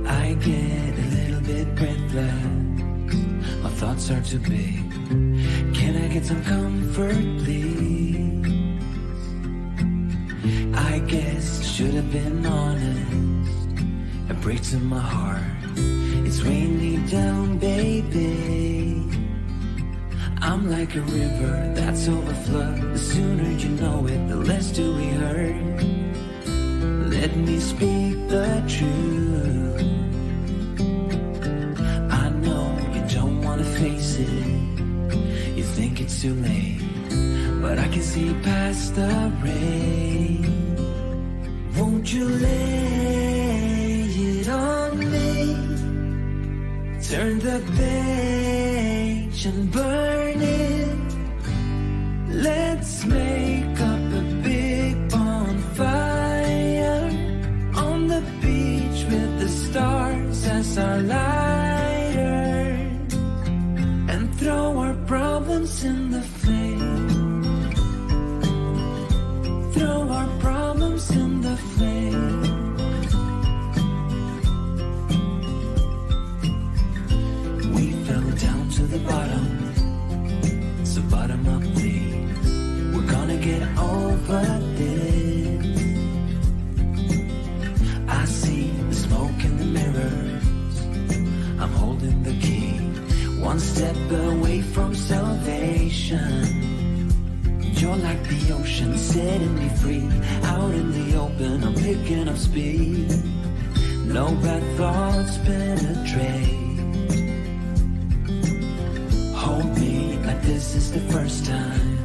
I get a little bit breathless, my thoughts are too big. Can I get some comfort, please? I guess I should have been honest. It breaks in my heart. It's weighing me down, baby. I'm like a river that's overflowed. The sooner you know it, the less do we hurt. Let me speak the truth. I know you don't want to face it. You think it's too late, but I can see past the rain. Won't you lay it on me? Turn the page and burn it. Let's make up a big bonfire on the beach with the stars as our lighter, and throw our problems in the flame. Throw our problems in the flame. We fell down to the bottom, so bottom up please. We're gonna get over this. I see the smoke in the mirrors. I'm holding the key, one step away from salvation. You're like the ocean, setting me free. Out in the open, I'm picking up speed. No bad thoughts penetrate. Hold me like this is the first time.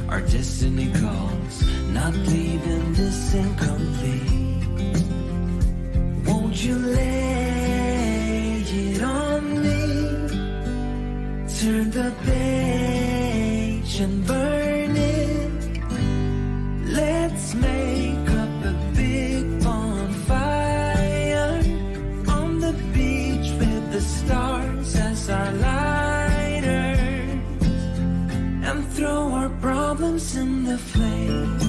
Our destiny calls, not leaving this incomplete. Won't you lay it on me? Turn the page and burn it. Let's make up a big bonfire on the beach with the stars as our lighters, and throw our problems in the flame.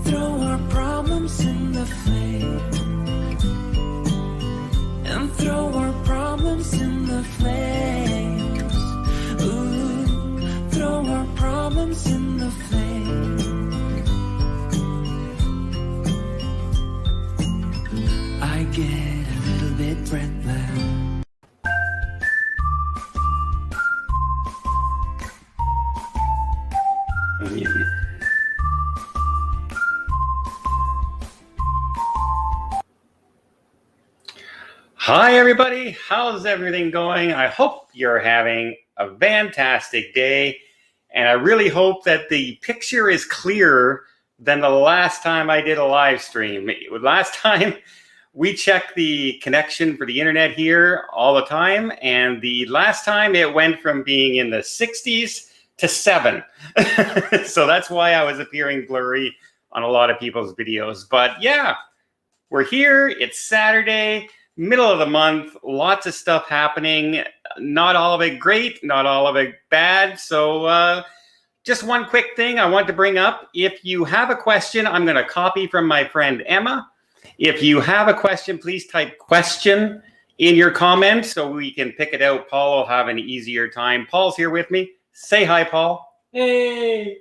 Throw our problems in the flame. And throw our problems in the flames. Ooh, throw our problems in the flames. I get a little bit breathless. Hi, everybody. How's everything going? I hope you're having a fantastic day. And I really hope that the picture is clearer than the last time I did a live stream. Last time we checked the connection for the internet here all the time. And the last time it went from being in the 60s to 7. So that's why I was appearing blurry on a lot of people's videos. But yeah, we're here. It's Saturday. Middle of the month, lots of stuff happening. Not all of it great, not all of it bad. So just one quick thing I want to bring up. If you have a question, I'm going to copy from my friend Emma. If you have a question, please type question in your comments so we can pick it out. Paul will have an easier time. Paul's here with me. Say hi, Paul. Hey.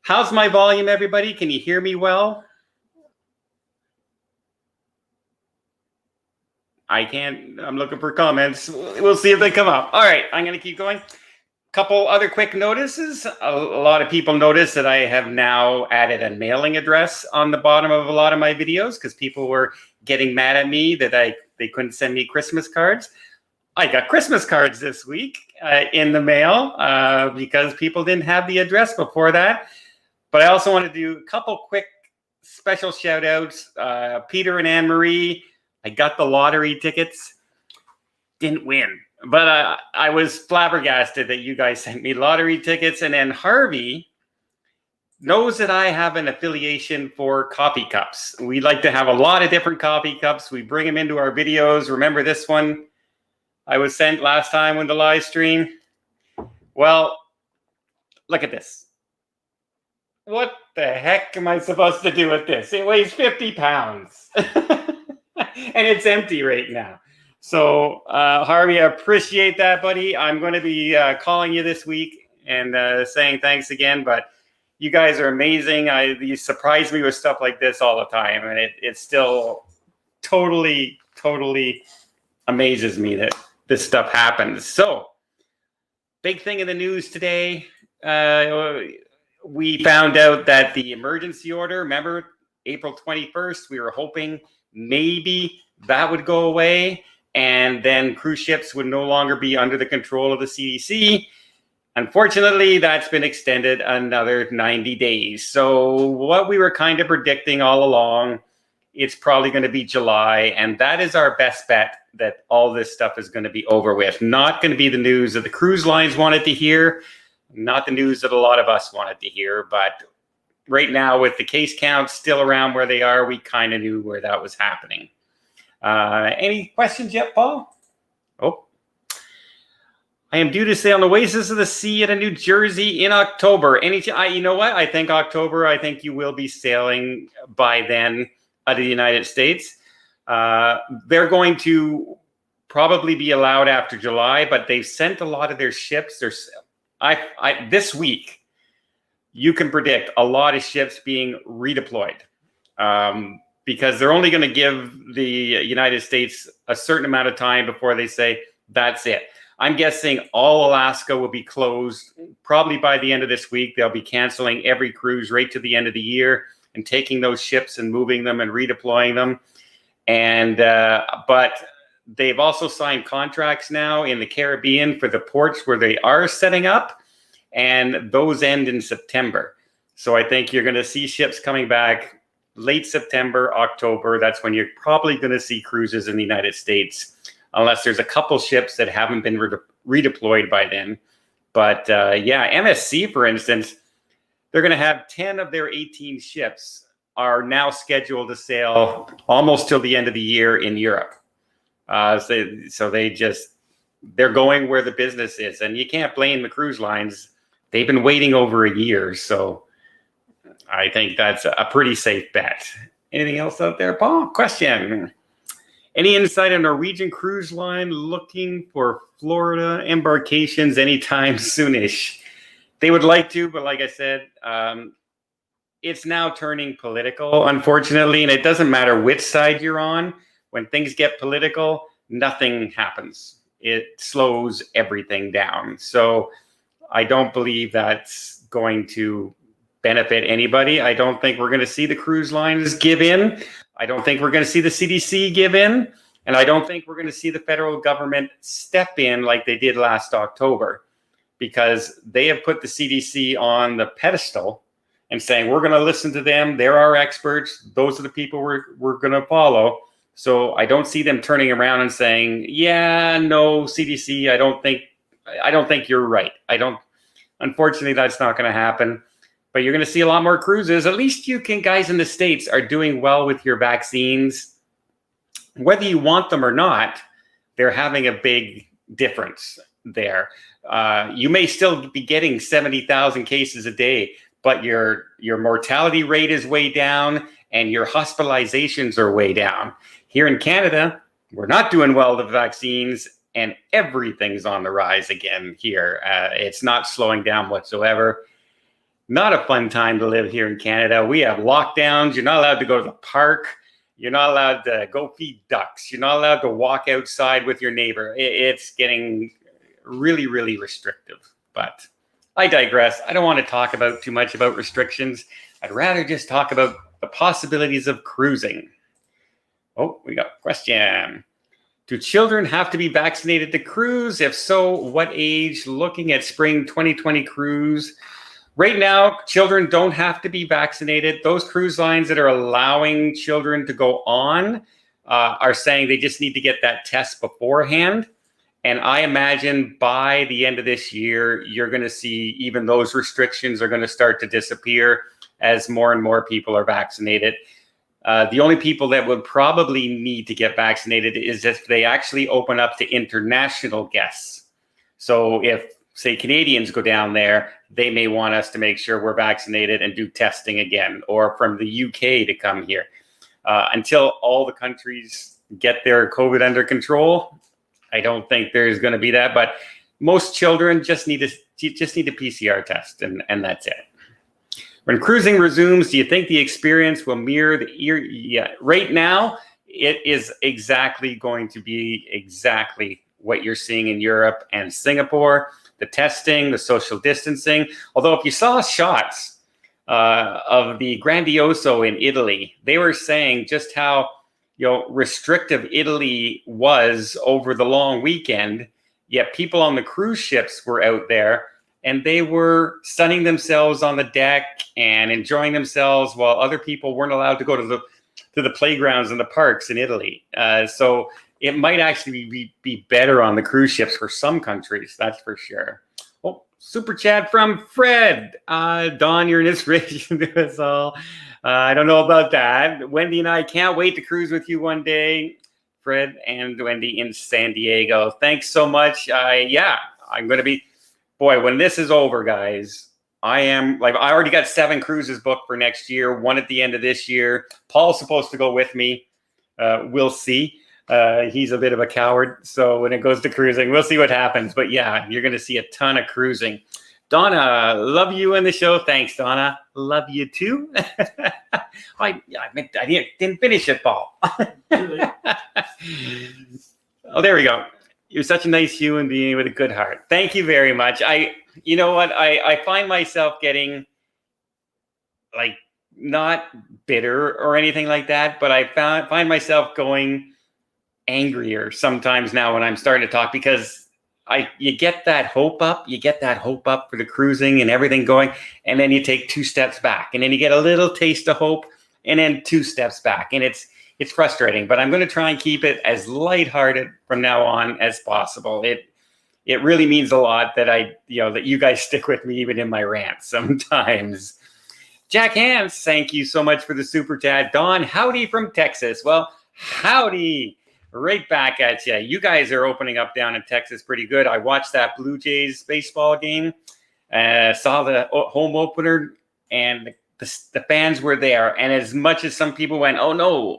How's my volume, everybody? Can you hear me well? I can't, I'm looking for comments. We'll see if they come up. All right, I'm going to keep going. Couple other quick notices. A lot of people notice that I have now added a mailing address on the bottom of a lot of my videos because people were getting mad at me that they couldn't send me Christmas cards. I got Christmas cards this week in the mail because people didn't have the address before that. But I also want to do a couple quick special shout outs. Peter and Anne-Marie, I got the lottery tickets, didn't win, but I was flabbergasted that you guys sent me lottery tickets. And then Harvey knows that I have an affiliation for coffee cups. We like to have a lot of different coffee cups. We bring them into our videos. Remember this one I was sent last time on the live stream? Well, look at this. what the heck am I supposed to do with this? It weighs 50 pounds and it's empty right now. So, Harvey, I appreciate that, buddy. I'm going to be calling you this week and saying thanks again. But you guys are amazing. You surprise me with stuff like this all the time. And it still totally amazes me that this stuff happens. So, big thing in the news today. We found out that the emergency order, remember, April 21st, we were hoping maybe that would go away and then cruise ships would no longer be under the control of the CDC. Unfortunately, that's been extended another 90 days. So what we were kind of predicting all along, it's probably going to be July, and that is our best bet that all this stuff is going to be over with. Not going to be the news that the cruise lines wanted to hear, not the news that a lot of us wanted to hear, but right now with the case counts still around where they are, we kind of knew where that was happening. Any questions yet, Paul? Oh. I am due to sail on the Oasis of the Sea in New Jersey in October. You know what? I think October, I think you will be sailing by then out of the United States. They're going to probably be allowed after July, but they've sent a lot of their ships. This week, you can predict a lot of ships being redeployed because they're only going to give the United States a certain amount of time before they say, that's it. I'm guessing all Alaska will be closed probably by the end of this week. They'll be canceling every cruise right to the end of the year and taking those ships and moving them and redeploying them. And but they've also signed contracts now in the Caribbean for the ports where they are setting up, and those end in September. So I think you're going to see ships coming back late September, October. That's when you're probably going to see cruises in the United States, unless there's a couple ships that haven't been redeployed by then. But yeah, MSC, for instance, they're going to have 10 of their 18 ships are now scheduled to sail almost till the end of the year in Europe. So they're going where the business is, and you can't blame the cruise lines. They've been waiting over a year, so I think that's a pretty safe bet. Anything else out there, Paul? Question. Any insight on Norwegian cruise line looking for Florida embarkations anytime soonish? They would like to, but like I said, it's now turning political, unfortunately, and it doesn't matter which side you're on. When things get political, nothing happens. It slows everything down. So I don't believe that's going to benefit anybody. I don't think we're going to see the cruise lines give in. I don't think we're going to see the CDC give in. And I don't think we're going to see the federal government step in like they did last October, because they have put the CDC on the pedestal and saying, we're going to listen to them. They're our experts. Those are the people we're going to follow. So I don't see them turning around and saying, yeah, no, CDC, I don't think you're right. Unfortunately, that's not going to happen. But you're going to see a lot more cruises. At least guys in the States are doing well with your vaccines. Whether you want them or not, they're having a big difference there. You may still be getting 70,000 cases a day, but your mortality rate is way down and your hospitalizations are way down. Here in Canada, we're not doing well with vaccines, and everything's on the rise again here. It's not slowing down whatsoever. Not a fun time to live here in Canada. We have lockdowns. You're not allowed to go to the park. You're not allowed to go feed ducks. You're not allowed to walk outside with your neighbor. It's getting really, really restrictive. But I digress. I don't want to talk too much about restrictions. I'd rather just talk about the possibilities of cruising. Oh, we got a question. Do children have to be vaccinated to cruise? If so, what age? Looking at spring 2020 cruise. Right now, children don't have to be vaccinated. Those cruise lines that are allowing children to go on are saying they just need to get that test beforehand. And I imagine by the end of this year, you're going to see even those restrictions are going to start to disappear as more and more people are vaccinated. The only people that would probably need to get vaccinated is if they actually open up to international guests. So if say Canadians go down there, they may want us to make sure we're vaccinated and do testing again, or from the UK to come here. Until all the countries get their COVID under control, I don't think there's going to be that. But most children just need a PCR test, and that's it. When cruising resumes, do you think the experience will mirror the year? Yeah, right now, it is exactly going to be exactly what you're seeing in Europe and Singapore. The testing, the social distancing. Although if you saw shots of the Grandioso in Italy, they were saying just how restrictive Italy was over the long weekend. Yet people on the cruise ships were out there and they were sunning themselves on the deck and enjoying themselves while other people weren't allowed to go to the playgrounds and the parks in Italy. So it might actually be better on the cruise ships for some countries, that's for sure. Oh, super chat from Fred. Don, your inspiration to us all. I don't know about that. Wendy and I can't wait to cruise with you one day. Fred and Wendy in San Diego. Thanks so much. Yeah, I'm going to be, boy, when this is over, guys, I already got 7 cruises booked for next year, 1 at the end of this year. Paul's supposed to go with me. We'll see. He's a bit of a coward. So when it goes to cruising, we'll see what happens. But yeah, you're going to see a ton of cruising. Donna, love you in the show. Thanks, Donna. Love you too. I didn't finish it, Paul. Oh, there we go. You're such a nice human being with a good heart. Thank you very much. You know what? I find myself getting like not bitter or anything like that, but I find myself going angrier sometimes now when I'm starting to talk, because you get that hope up. You get that hope up for the cruising and everything going, and then you take 2 steps back, and then you get a little taste of hope, and then 2 steps back, and it's frustrating. But I'm going to try and keep it as lighthearted from now on as possible. It really means a lot that that you guys stick with me even in my rants sometimes. Jack Hans, thank you so much for the super chat. Don, howdy from Texas. Well, howdy. Right back at you. You guys are opening up down in Texas pretty good. I watched that Blue Jays baseball game, saw the home opener, and the fans were there. And as much as some people went, oh no,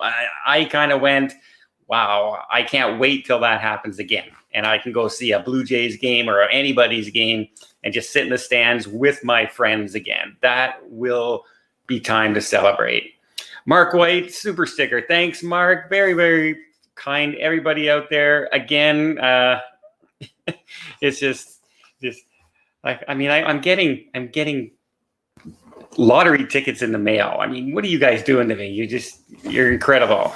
I kind of went, wow, I can't wait till that happens again. And I can go see a Blue Jays game or anybody's game and just sit in the stands with my friends again. That will be time to celebrate. Mark White, super sticker. Thanks, Mark. Very, very kind. Everybody out there. Again, it's just like, I'm getting lottery tickets in the mail. I mean, what are you guys doing to me? You're incredible.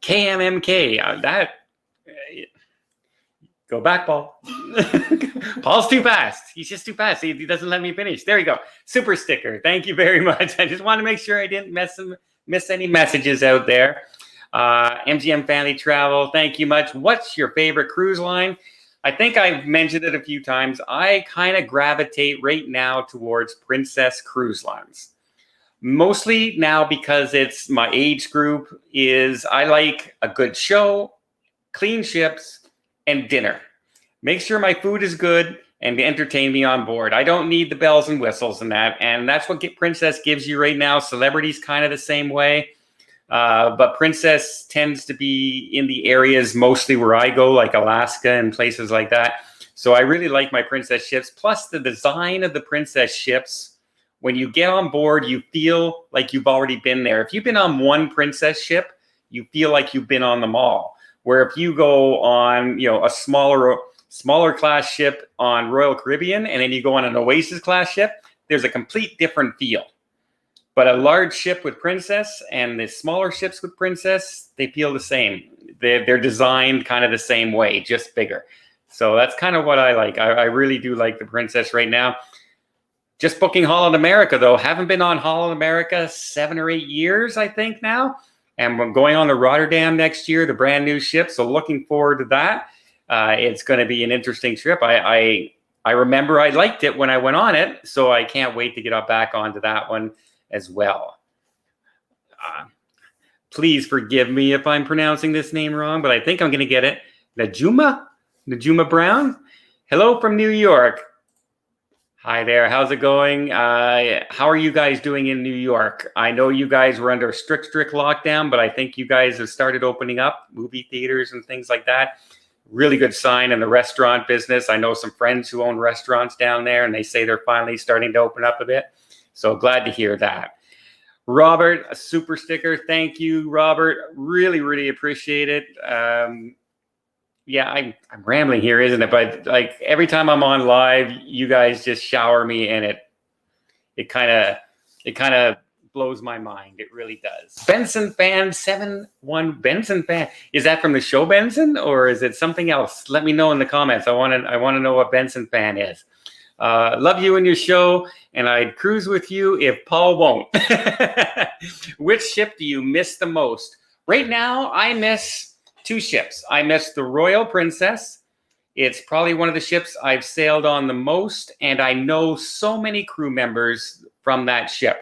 KMMK, go back, Paul. Paul's too fast. He's just too fast. He doesn't let me finish. There you go. Super sticker. Thank you very much. I just want to make sure I didn't miss any messages out there. MGM Family Travel, thank you much. What's your favorite cruise line? I think I've mentioned it a few times. I kind of gravitate right now towards Princess Cruise Lines. Mostly now because it's my age group. I like a good show, clean ships, and dinner. Make sure my food is good and entertain me on board. I don't need the bells and whistles and that. And that's what Princess gives you right now. Celebrity's kind of the same way. But Princess tends to be in the areas mostly where I go, like Alaska and places like that. So I really like my Princess ships. Plus the design of the Princess ships, when you get on board, you feel like you've already been there. If you've been on one Princess ship, you feel like you've been on them all. Where if you go on, a smaller class ship on Royal Caribbean, and then you go on an Oasis class ship, there's a complete different feel. But a large ship with Princess and the smaller ships with Princess, they feel the same. They're designed kind of the same way, just bigger. So that's kind of what I like. I really do like the Princess right now. Just booking Holland America, though. Haven't been on Holland America 7 or 8 years, I think now. And we're going on to Rotterdam next year, the brand new ship. So looking forward to that. It's going to be an interesting trip. I remember I liked it when I went on it. So I can't wait to get back onto that one as well. Please forgive me if I'm pronouncing this name wrong, but I think I'm going to get it. Najuma Brown. Hello from New York. Hi there. How's it going? How are you guys doing in New York? I know you guys were under strict lockdown, but I think you guys have started opening up movie theaters and things like that. Really good sign in the restaurant business. I know some friends who own restaurants down there, and they say they're finally starting to open up a bit. So glad to hear that. Robert, a super sticker. Thank you, Robert. Really appreciate it. Yeah, I'm rambling here, isn't it? But like every time I'm on live, you guys just shower me, and it kind of blows my mind. It really does. Benson fan 71 Benson fan. Is that from the show Benson, or is it something else? Let me know in the comments. I want to know what Benson fan is. Love you and your show, and I'd cruise with you if Paul won't. Which ship do you miss the most? Right now, I miss two ships. I miss the Royal Princess. It's probably one of the ships I've sailed on the most, and I know so many crew members from that ship,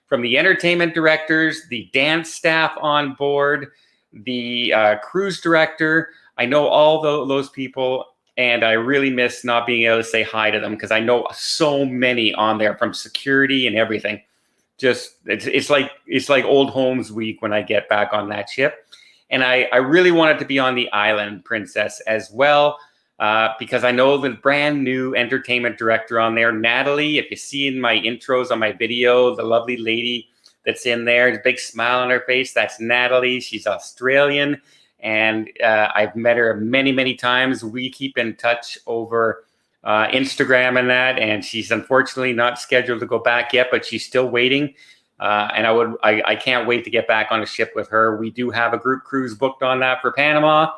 from the entertainment directors, the dance staff on board, the cruise director. I know all those people, and I really miss not being able to say hi to them because I know so many on there, from security and everything. Just it's like old homes week when I get back on that ship. And I really wanted to be on the Island Princess as well, because I know the brand new entertainment director on there, Natalie. If you see in my intros on my video, the lovely lady that's in there, a big smile on her face, that's Natalie. She's Australian, and I've met her many times. We keep in touch over Instagram and that, and she's unfortunately not scheduled to go back yet, but she's still waiting. And I can't wait to get back on a ship with her. We do have a group cruise booked on that for Panama.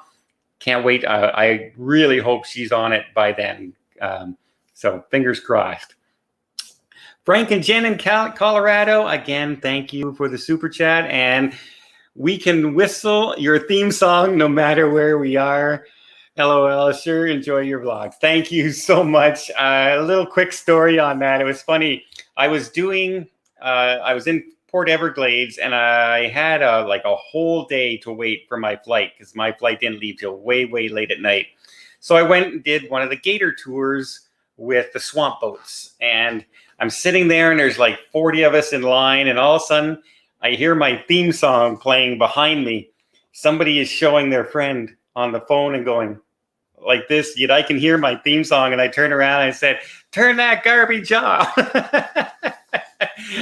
Can't wait. I really hope she's on it by then. So fingers crossed. Frank and Jen in Colorado, again, thank you for the super chat. And we can whistle your theme song no matter where we are. LOL, sure, enjoy your vlog. Thank you so much. A little quick story on that. It was funny. I was in Port Everglades, and I had a whole day to wait for my flight because my flight didn't leave till way late at night. So I went and did one of the gator tours with the swamp boats, and I'm sitting there, and there's like 40 of us in line, and all of a sudden I hear my theme song playing behind me. Somebody is showing their friend on the phone and going like this, yet I can hear my theme song, and I turn around and I said, "Turn that garbage off."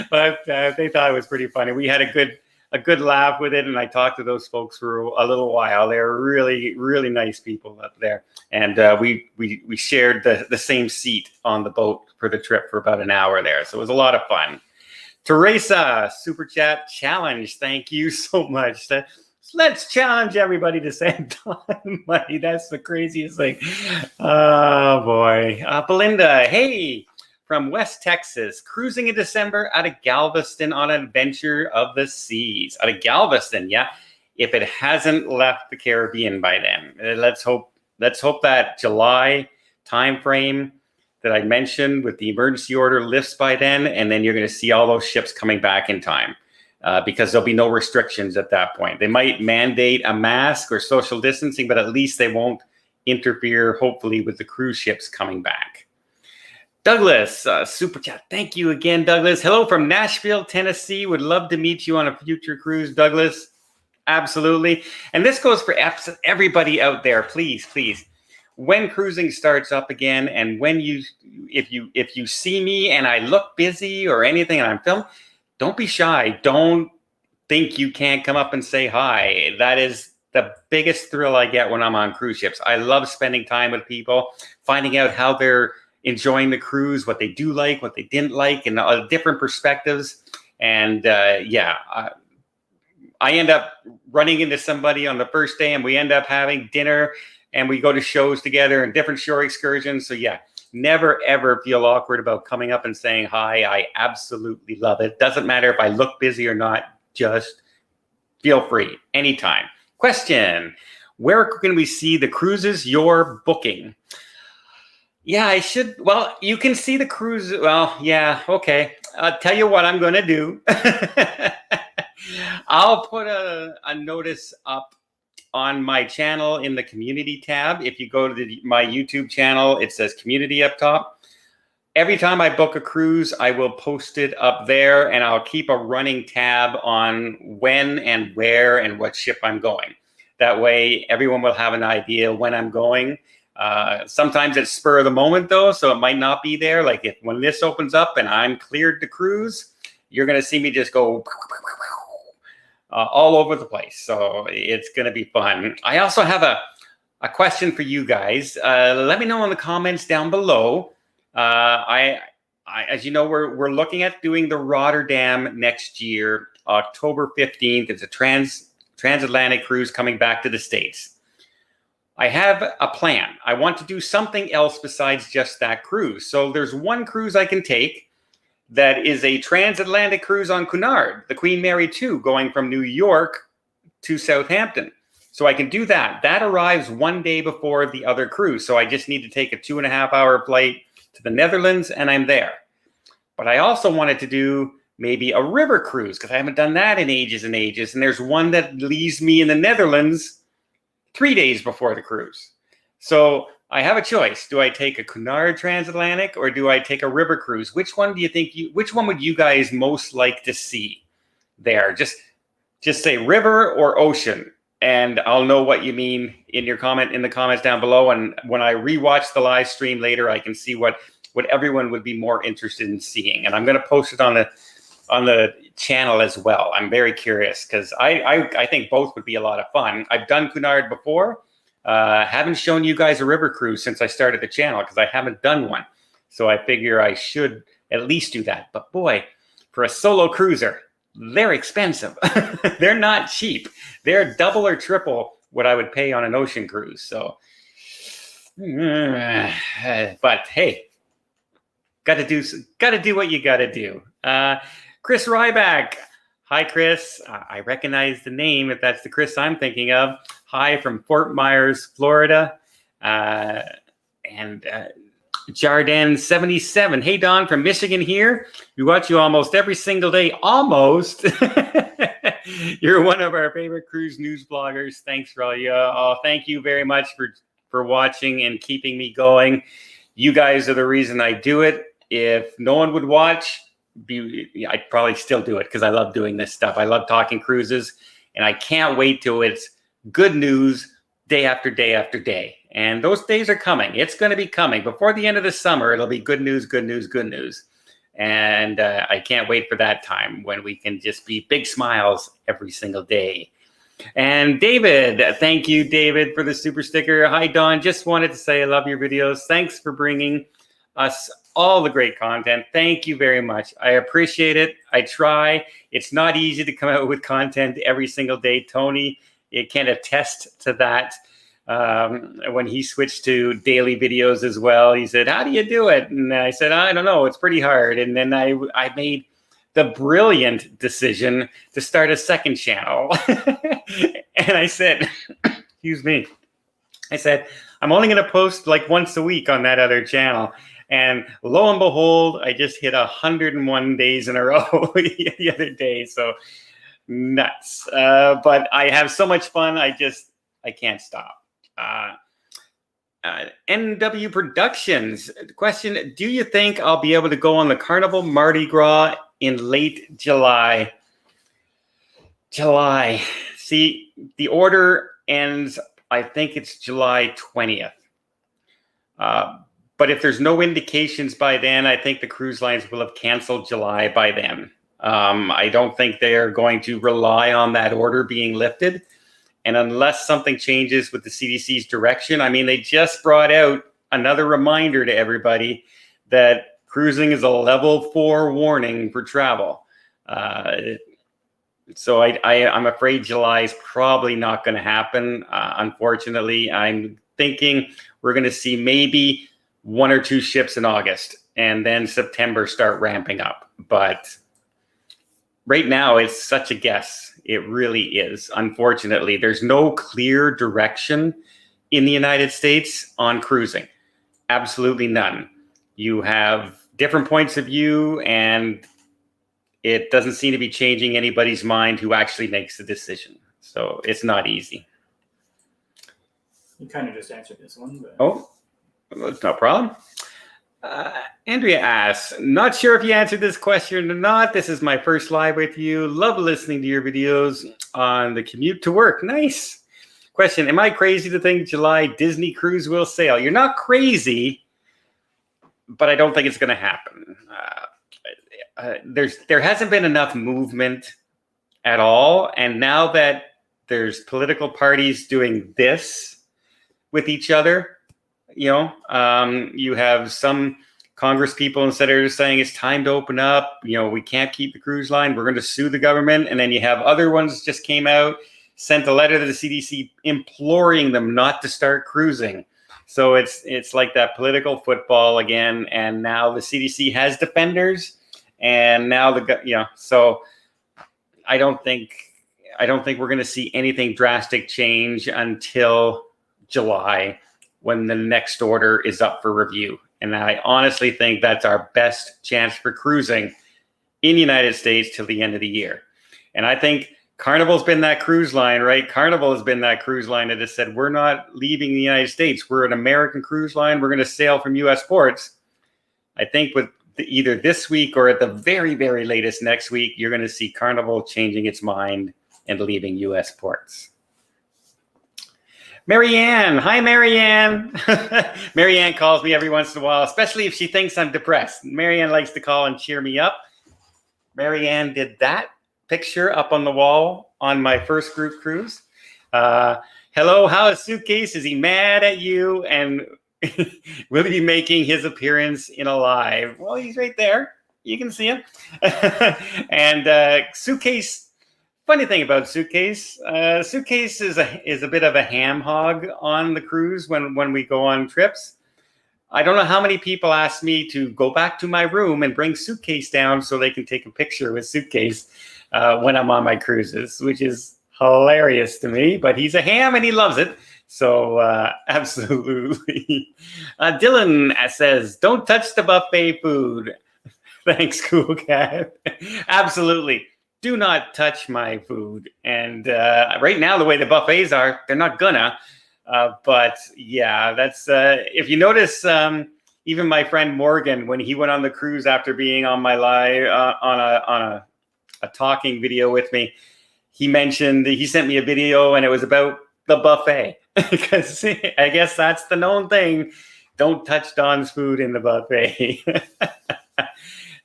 But they thought it was pretty funny. We had a good laugh with it, and I talked to those folks for a little while. They're really nice people up there, and we shared the same seat on the boat for the trip for about an hour there. So it was a lot of fun. Teresa, super chat challenge. Thank you so much. Let's challenge everybody to send time money. That's the craziest thing. Oh boy. Belinda, hey. From West Texas, cruising in December out of Galveston on an adventure of the seas. Out of Galveston, yeah. If it hasn't left the Caribbean by then, let's hope that July time frame that I mentioned with the emergency order lifts by then, and then you're going to see all those ships coming back in time, because there'll be no restrictions at that point. They might mandate a mask or social distancing, but at least they won't interfere, hopefully, with the cruise ships coming back. Douglas, super chat. Thank you again, Douglas. Hello from Nashville, Tennessee. Would love to meet you on a future cruise, Douglas. Absolutely. And this goes for everybody out there. Please. When cruising starts up again, and if you see me and I look busy or anything and I'm filming, don't be shy. Don't think you can't come up and say hi. That is the biggest thrill I get when I'm on cruise ships. I love spending time with people, finding out how they're enjoying the cruise, what they do like, what they didn't like, and different perspectives. And I end up running into somebody on the first day, and we end up having dinner, and we go to shows together and different shore excursions. So yeah, never ever feel awkward about coming up and saying hi. I absolutely love it. Doesn't matter if I look busy or not. Just feel free anytime. Question: where can we see the cruises you're booking? Yeah, I should. Well, you can see the cruise. Well, yeah, okay. I'll tell you what I'm going to do. I'll put a notice up on my channel in the community tab. If you go to my YouTube channel, it says community up top. Every time I book a cruise, I will post it up there, and I'll keep a running tab on when and where and what ship I'm going. That way, everyone will have an idea when I'm going. Sometimes it's spur of the moment, though, so it might not be there. Like when this opens up and I'm cleared to cruise, you're going to see me just go all over the place. So it's going to be fun. I also have a question for you guys. Let me know in the comments down below. As you know, we're looking at doing the Rotterdam next year, October 15th. It's a transatlantic cruise coming back to the States. I have a plan. I want to do something else besides just that cruise. So there's one cruise I can take that is a transatlantic cruise on Cunard, the Queen Mary 2, going from New York to Southampton. So I can do that. That arrives one day before the other cruise. So I just need to take a 2.5-hour flight to the Netherlands and I'm there. But I also wanted to do maybe a river cruise because I haven't done that in ages and ages. And there's one that leaves me in the Netherlands 3 days before the cruise. So I have a choice. Do I take a Cunard transatlantic or do I take a river cruise? Which one do you think which one would you guys most like to see there? Just say river or ocean, and I'll know what you mean in the comments down below. And when I rewatch the live stream later, I can see what everyone would be more interested in seeing. And I'm going to post it on the channel as well. I'm very curious because I think both would be a lot of fun. I've done Cunard before. Haven't shown you guys a river cruise since I started the channel because I haven't done one. So I figure I should at least do that. But boy, for a solo cruiser, they're expensive. They're not cheap. They're double or triple what I would pay on an ocean cruise. So, but hey, got to do what you got to do. Chris Ryback. Hi, Chris. I recognize the name if that's the Chris I'm thinking of. Hi from Fort Myers, Florida. And Jardin 77. Hey, Don from Michigan here. We watch you almost every single day. Almost. You're one of our favorite cruise news bloggers. Thanks for all you. Thank you very much for watching and keeping me going. You guys are the reason I do it. If no one would watch, I'd probably still do it because I love doing this stuff. I love talking cruises, and I can't wait till it's good news day after day after day. And those days are coming. It's going to be coming. Before the end of the summer, it'll be good news, good news, good news. And I can't wait for that time when we can just be big smiles every single day. And David, thank you, David, for the super sticker. Hi, Don. Just wanted to say I love your videos. Thanks for bringing us all the great content. Thank you very much. I appreciate it. I try. It's not easy to come out with content every single day. Tony, it can attest to that. When he switched to daily videos as well, he said, how do you do it? And I said, I don't know. It's pretty hard. And then I made the brilliant decision to start a second channel. And I said, excuse me. I said, I'm only going to post like once a week on that other channel. And lo and behold, I just hit 101 days in a row the other day. So nuts. But I have so much fun. I can't stop. NW Productions question: do you think I'll be able to go on the Carnival Mardi Gras in late July? See, the order ends, I think it's July 20th. But if there's no indications by then, I think the cruise lines will have canceled July by then. I don't think they are going to rely on that order being lifted. And unless something changes with the CDC's direction, I mean, they just brought out another reminder to everybody that cruising is a level 4 warning for travel. So I'm afraid July is probably not going to happen. Unfortunately, I'm thinking we're going to see maybe 1 or 2 ships in August and then September start ramping up. But right now, it's such a guess. It really is. Unfortunately, there's no clear direction in the United States on cruising. Absolutely none. You have different points of view, and it doesn't seem to be changing anybody's mind who actually makes the decision. So it's not easy. You kind of just answered this one. But... Oh, that's no problem. Andrea asks, not sure if you answered this question or not. This is my first live with you. Love listening to your videos on the commute to work. Nice. Question, am I crazy to think July Disney cruise will sail? You're not crazy, but I don't think it's going to happen. There hasn't been enough movement at all. And now that there's political parties doing this with each other, you have some Congress people and senators saying it's time to open up. We can't keep the cruise line. We're going to sue the government. And then you have other ones just came out, sent a letter to the CDC imploring them not to start cruising. So it's like that political football again. And now the CDC has defenders, and now so I don't think we're going to see anything drastic change until July, when the next order is up for review. And I honestly think that's our best chance for cruising in the United States till the end of the year. And I think Carnival's been that cruise line, right? Carnival has been that cruise line that has said, we're not leaving the United States. We're an American cruise line. We're going to sail from U.S. ports. I think with either this week or at the very, very latest next week, you're going to see Carnival changing its mind and leaving U.S. ports. Marianne. Hi, Marianne. Marianne calls me every once in a while, especially if she thinks I'm depressed. Marianne likes to call and cheer me up. Marianne did that picture up on the wall on my first group cruise. Hello, how is Suitcase? Is he mad at you? And will he be making his appearance in a live? Well, he's right there. You can see him. And Suitcase, funny thing about Suitcase, Suitcase is a bit of a ham hog on the cruise when we go on trips. I don't know how many people ask me to go back to my room and bring Suitcase down so they can take a picture with Suitcase when I'm on my cruises, which is hilarious to me, but he's a ham and he loves it. So absolutely. Dylan says, don't touch the buffet food. Thanks, Cool Cat. Absolutely. Do not touch my food. And right now, the way the buffets are, they're not gonna. But yeah, that's if you notice, even my friend Morgan, when he went on the cruise after being on my live on a talking video with me, he sent me a video and it was about the buffet, because I guess that's the known thing. Don't touch Don's food in the buffet.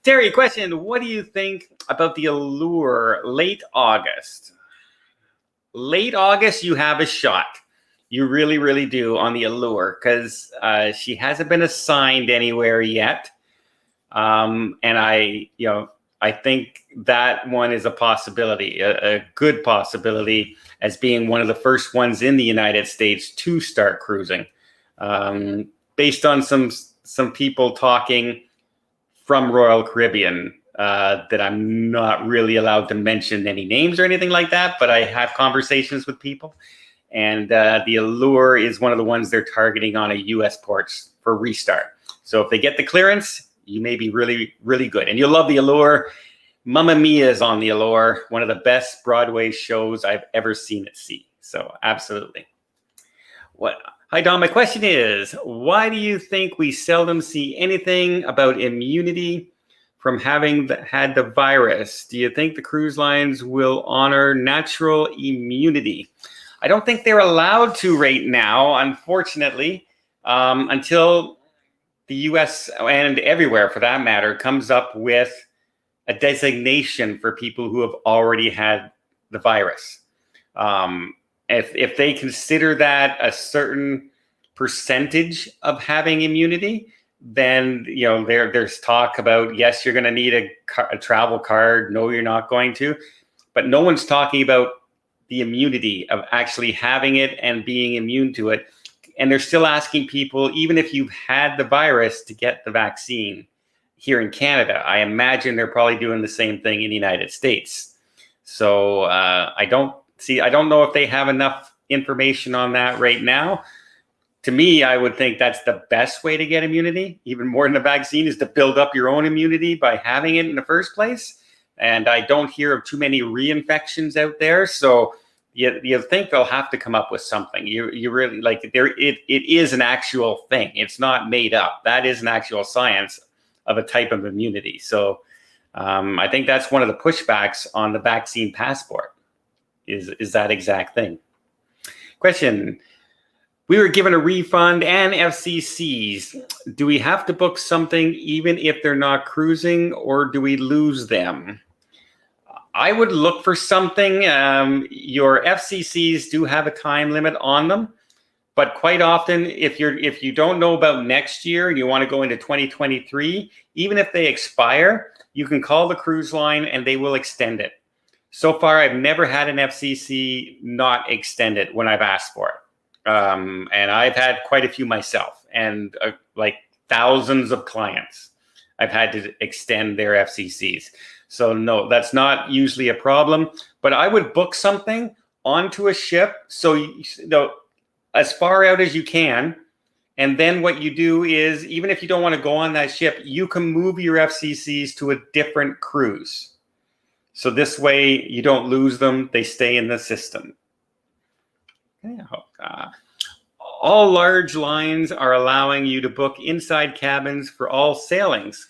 Terry, question, what do you think about the Allure late August? Late August, you have a shot. You really, really do on the Allure, because she hasn't been assigned anywhere yet. And I think that one is a possibility, a good possibility, as being one of the first ones in the United States to start cruising. Based on some people talking from Royal Caribbean, that I'm not really allowed to mention any names or anything like that, but I have conversations with people. And the Allure is one of the ones they're targeting on a U.S. ports for restart. So if they get the clearance, you may be really, really good. And you'll love the Allure. Mamma Mia is on the Allure, one of the best Broadway shows I've ever seen at sea. So absolutely. Hi, Don. My question is, why do you think we seldom see anything about immunity from having had the virus? Do you think the cruise lines will honor natural immunity? I don't think they're allowed to right now, unfortunately, until the U.S. and everywhere, for that matter, comes up with a designation for people who have already had the virus. If they consider that a certain percentage of having immunity, then there's talk about, yes, you're going to need a travel card. No, you're not going to. But no one's talking about the immunity of actually having it and being immune to it. And they're still asking people, even if you've had the virus, to get the vaccine here in Canada. I imagine they're probably doing the same thing in the United States. So I don't know if they have enough information on that right now. To me, I would think that's the best way to get immunity, even more than the vaccine, is to build up your own immunity by having it in the first place. And I don't hear of too many reinfections out there. So you think they'll have to come up with something. You really like it is an actual thing. It's not made up. That is an actual science of a type of immunity. So I think that's one of the pushbacks on the vaccine passport is that exact thing. Question. We were given a refund and FCCs. Do we have to book something even if they're not cruising, or do we lose them? I would look for something. Your FCCs do have a time limit on them, but quite often, if you don't know about next year and you want to go into 2023, even if they expire, you can call the cruise line and they will extend it. So far, I've never had an FCC not extend it when I've asked for it. And I've had quite a few myself, and like thousands of clients I've had to extend their FCCs. So no, that's not usually a problem, but I would book something onto a ship. So, as far out as you can. And then what you do is, even if you don't want to go on that ship, you can move your FCCs to a different cruise. So this way you don't lose them. They stay in the system. All large lines are allowing you to book inside cabins for all sailings.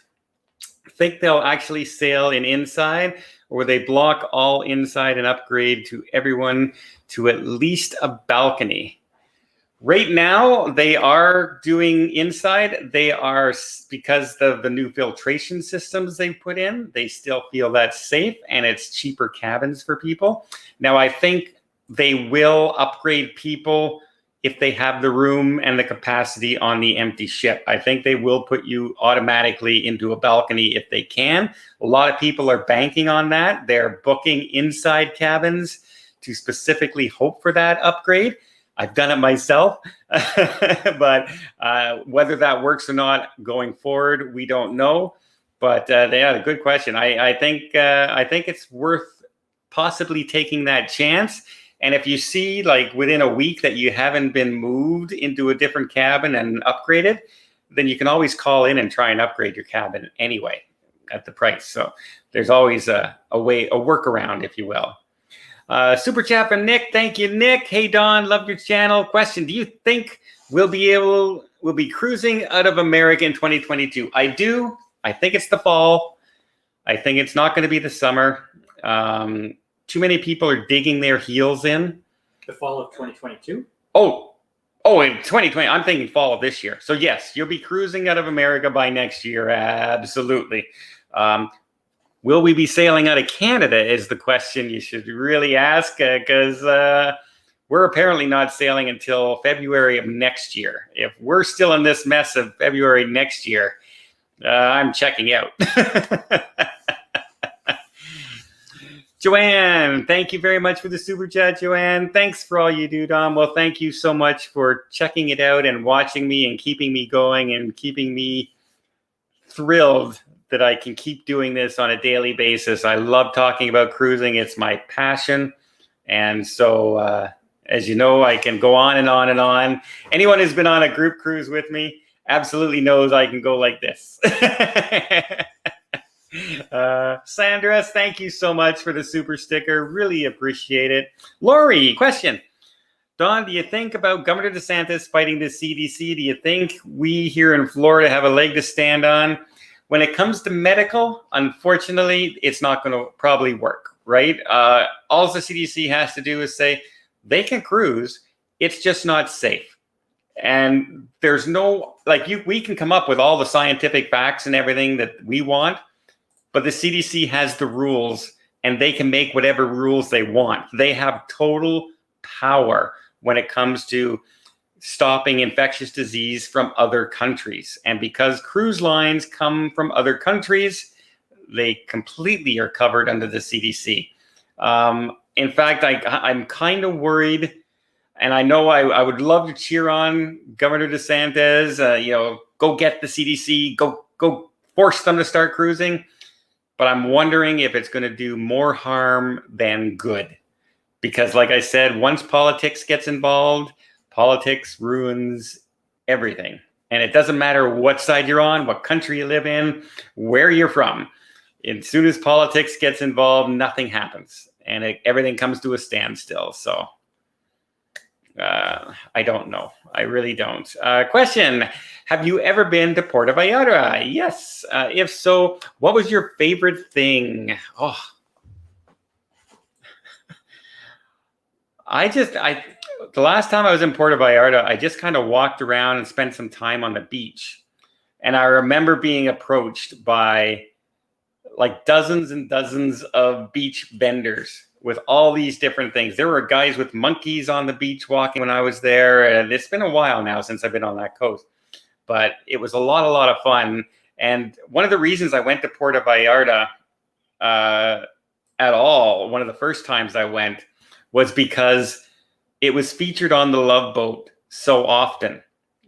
Think they'll actually sail in inside, or they block all inside and upgrade to everyone to at least a balcony? Right now, they are doing inside. They are, because of the new filtration systems they put in, they still feel that's safe, and it's cheaper cabins for people. Now, I think they will upgrade people if they have the room and the capacity on the empty ship. I think they will put you automatically into a balcony if they can. A lot of people are banking on that. They're booking inside cabins to specifically hope for that upgrade. I've done it myself, but whether that works or not going forward, we don't know. But they had a good question. I think it's worth possibly taking that chance. And if you see, like, within a week that you haven't been moved into a different cabin and upgraded, then you can always call in and try and upgrade your cabin anyway at the price. So there's always a workaround, if you will. Super chat from Nick. Thank you, Nick. Hey, Don, love your channel. Question: do you think we'll be cruising out of America in 2022? I do. I think it's the fall. I think it's not going to be the summer. Too many people are digging their heels in. The fall of 2022? Oh, in 2020. I'm thinking fall of this year. So yes, you'll be cruising out of America by next year. Absolutely. Will we be sailing out of Canada is the question you should really ask, because we're apparently not sailing until February of next year. If we're still in this mess of February next year, I'm checking out. Joanne, thank you very much for the super chat, Joanne. Thanks for all you do, Dom. Well, thank you so much for checking it out and watching me and keeping me going and keeping me thrilled that I can keep doing this on a daily basis. I love talking about cruising. It's my passion. And so, as you know, I can go on and on and on. Anyone who's been on a group cruise with me absolutely knows I can go like this. Sandra, thank you so much for the super sticker. Really appreciate it. Lori, question. Don, do you think about Governor DeSantis fighting the CDC? Do you think we here in Florida have a leg to stand on? When it comes to medical, unfortunately, it's not going to probably work, right? All the CDC has to do is say they can cruise. It's just not safe. And there's no, we can come up with all the scientific facts and everything that we want, but the CDC has the rules, and they can make whatever rules they want. They have total power when it comes to stopping infectious disease from other countries. And because cruise lines come from other countries, they completely are covered under the CDC. In fact, I'm kind of worried, and I know I would love to cheer on Governor DeSantis, go get the CDC, go force them to start cruising. But I'm wondering if it's going to do more harm than good. Because like I said, once politics gets involved, politics ruins everything. And it doesn't matter what side you're on, what country you live in, where you're from. As soon as politics gets involved, nothing happens. and everything comes to a standstill. So I don't know. I really don't. Question: have you ever been to Puerto Vallarta? Yes. If so, what was your favorite thing? Oh, the last time I was in Puerto Vallarta, I just kind of walked around and spent some time on the beach. And I remember being approached by like dozens and dozens of beach vendors with all these different things. There were guys with monkeys on the beach walking when I was there. And it's been a while now since I've been on that coast. But it was a lot of fun. And one of the reasons I went to Puerto Vallarta at all, one of the first times I went, was because it was featured on the Love Boat so often.